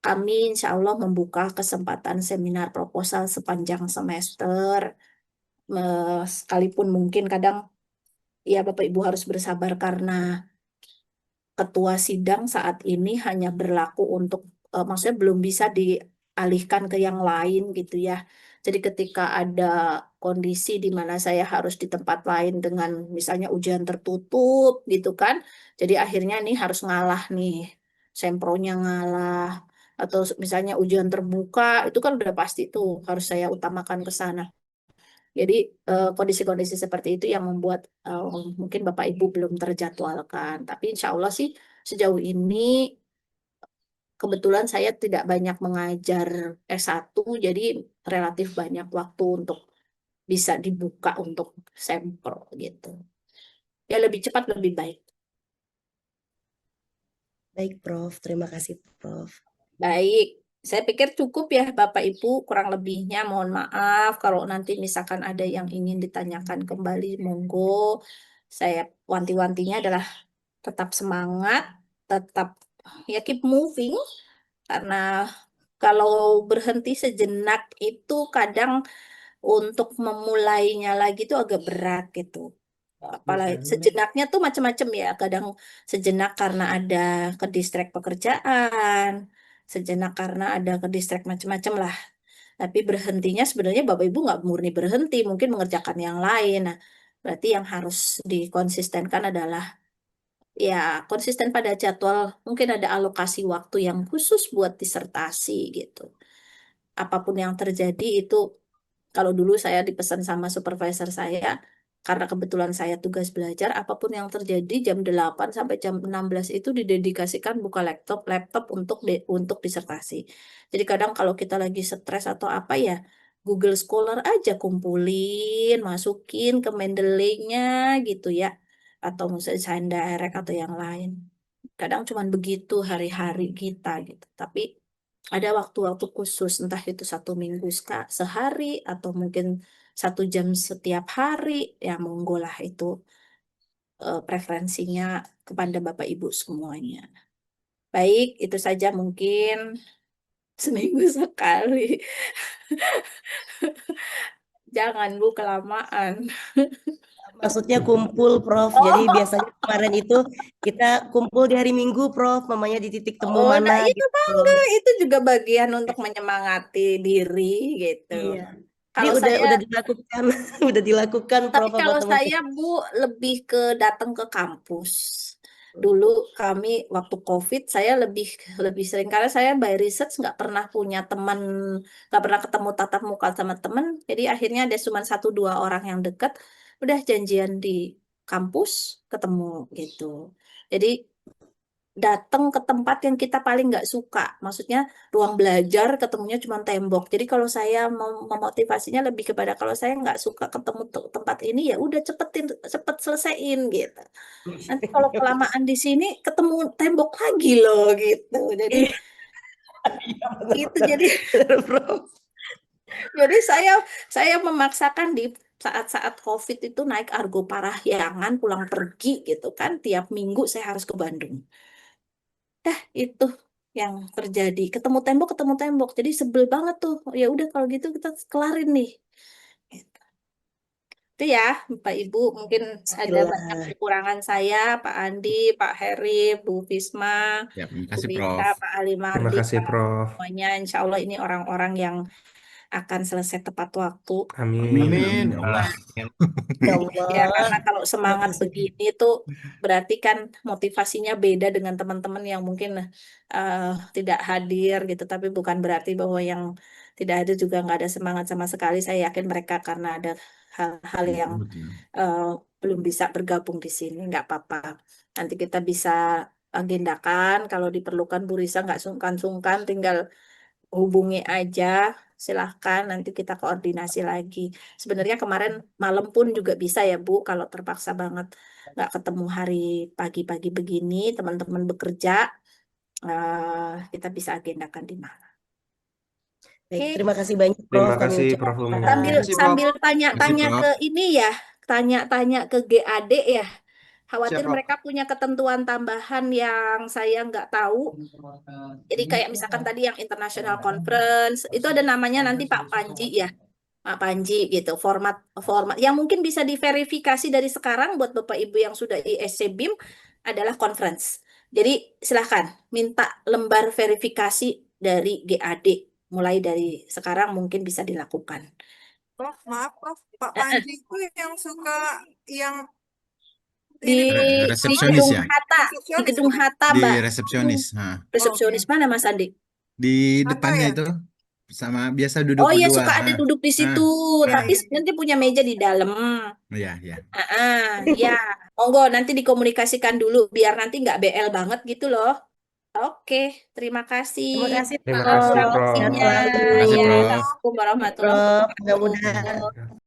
kami insya Allah membuka kesempatan seminar proposal sepanjang semester. Sekalipun mungkin kadang ya Bapak Ibu harus bersabar karena ketua sidang saat ini hanya berlaku untuk, maksudnya belum bisa dialihkan ke yang lain gitu ya. Jadi ketika ada kondisi di mana saya harus di tempat lain dengan misalnya ujian tertutup gitu kan, jadi akhirnya nih harus ngalah nih, sempronya ngalah, atau misalnya ujian terbuka itu kan udah pasti tuh harus saya utamakan ke sana. Jadi kondisi-kondisi seperti itu yang membuat mungkin Bapak Ibu belum terjadwalkan. Tapi insya Allah sih sejauh ini kebetulan saya tidak banyak mengajar S1, jadi relatif banyak waktu untuk bisa dibuka untuk sampel gitu. Ya lebih cepat lebih baik. Baik, Prof. Terima kasih, Prof. Baik, saya pikir cukup ya Bapak Ibu, kurang lebihnya mohon maaf kalau nanti misalkan ada yang ingin ditanyakan kembali, monggo. Saya wanti-wantinya adalah tetap semangat, tetap ya keep moving, karena kalau berhenti sejenak itu kadang untuk memulainya lagi itu agak berat gitu. Apalagi sejenaknya tuh macam-macam ya. Kadang sejenak karena ada ke pekerjaan, sejenak karena ada ke macam-macam lah. Tapi berhentinya sebenarnya Bapak Ibu nggak murni berhenti, mungkin mengerjakan yang lain. Nah, berarti yang harus dikonsistenkan adalah ya konsisten pada jadwal, mungkin ada alokasi waktu yang khusus buat disertasi gitu. Apapun yang terjadi itu, kalau dulu saya dipesan sama supervisor saya, karena kebetulan saya tugas belajar, apapun yang terjadi jam 8 sampai jam 16 itu didedikasikan buka laptop untuk disertasi. Jadi kadang kalau kita lagi stres atau apa ya, Google Scholar aja kumpulin, masukin ke Mendeley-nya gitu ya. Atau misalnya Sign Direct atau yang lain. Kadang cuman begitu hari-hari kita gitu. Tapi ada waktu-waktu khusus, entah itu 1 minggu sehari atau mungkin 1 jam setiap hari, ya monggo lah itu preferensinya kepada Bapak Ibu semuanya. Baik, itu saja mungkin seminggu sekali. Jangan Bu kelamaan. Maksudnya kumpul, Prof. Jadi biasanya kemarin itu kita kumpul di hari Minggu, Prof. Mamanya di titik temu Oh, nah mana itu gitu. bangga, itu juga bagian untuk menyemangati diri gitu. Iya. Jadi Kalau saya udah dilakukan, udah dilakukan, Tapi Prof, sama kalau saya, teman-teman. Bu, lebih ke datang ke kampus. Dulu kami waktu COVID saya lebih lebih sering karena saya by research nggak pernah ketemu tatap muka sama teman. Jadi akhirnya ada cuma 1-2 orang yang dekat. Udah janjian di kampus ketemu gitu. Jadi datang ke tempat yang kita paling nggak suka. Maksudnya ruang belajar ketemunya cuma tembok. Jadi kalau saya mau memotivasinya lebih kepada kalau saya nggak suka ketemu tempat ini ya udah cepet selesaiin gitu. Nanti kalau kelamaan di sini ketemu tembok lagi loh gitu. Jadi Iya, itu benar-benar. jadi Benar, Prof. jadi saya memaksakan di saat-saat COVID itu naik Argo Parahyangan pulang pergi gitu kan tiap minggu saya harus ke Bandung. Itu yang terjadi. Ketemu tembok. Jadi sebel banget tuh. Ya udah kalau gitu kita kelarin nih. Gitu. Itu ya, Bapak Ibu, mungkin ada banyak Alhamdulillah. kekurangan saya, Pak Andi, Pak Heri, Bu Fisma, Ya, terima Bu kasih, Rita, Prof. Pak Ali Terima Mardi, kasih, Prof. semuanya. Insya Allah ini orang-orang yang akan selesai tepat waktu. Amin, Amin. Amin. amin, ya Allah. Ya Ya, karena Allah. kalau Terima semangat kasih. begini tuh berarti kan motivasinya beda dengan teman-teman yang mungkin eh, tidak hadir gitu. Tapi bukan berarti bahwa yang tidak hadir juga nggak ada semangat sama sekali. Saya yakin mereka karena ada hal-hal yang Betul. eh, belum bisa bergabung di sini. Nggak apa-apa. Nanti kita bisa agendakan. Kalau diperlukan Bu Risa nggak sungkan-sungkan, tinggal hubungi aja, silahkan nanti kita koordinasi lagi. Sebenarnya kemarin malam pun juga bisa ya Bu, kalau terpaksa banget nggak ketemu hari pagi-pagi begini, teman-teman bekerja, kita bisa agendakan di mana. Baik, Oke, terima kasih banyak, Prof. Terima Kami kasih, ucapkan Prof. Umi. sambil Kasih, Prof. sambil Kasih, tanya-tanya Prof. ke ini ya, tanya-tanya ke GAD ya. Siap, Khawatir Prof. mereka punya ketentuan tambahan yang saya nggak tahu. Jadi kayak misalkan tadi yang international conference, itu ada namanya nanti Pak Panji ya. Pak Panji gitu, format yang mungkin bisa diverifikasi dari sekarang buat Bapak Ibu yang sudah ISC BIM adalah conference. Jadi silahkan minta lembar verifikasi dari GAD. Mulai dari sekarang mungkin bisa dilakukan. Prof, maaf Prof, Pak Eh, eh. Panji itu yang suka yang Di ini di Resepsionis gedung ya? Hatta, di resepsionis gedung bukan? Hatta, Di Mbak. resepsionis. Nah, Resepsionis mana, Mas Andi? di Hatta depannya ya? itu sama biasa duduk Oh iya, berdua. suka ada duduk di situ, Iya, tapi iya. nanti punya meja di dalam. Ya, ya. Ya, monggo nanti dikomunikasikan dulu biar nanti nggak BL banget gitu loh. Oke, terima kasih Terima kasih Terima Prof. kasih, Sehat Prof. informasinya. selalu. Terima kasih, Ya, Prof. Assalamualaikum warahmatullahi Prof, wabarakatuh. mudah-mudahan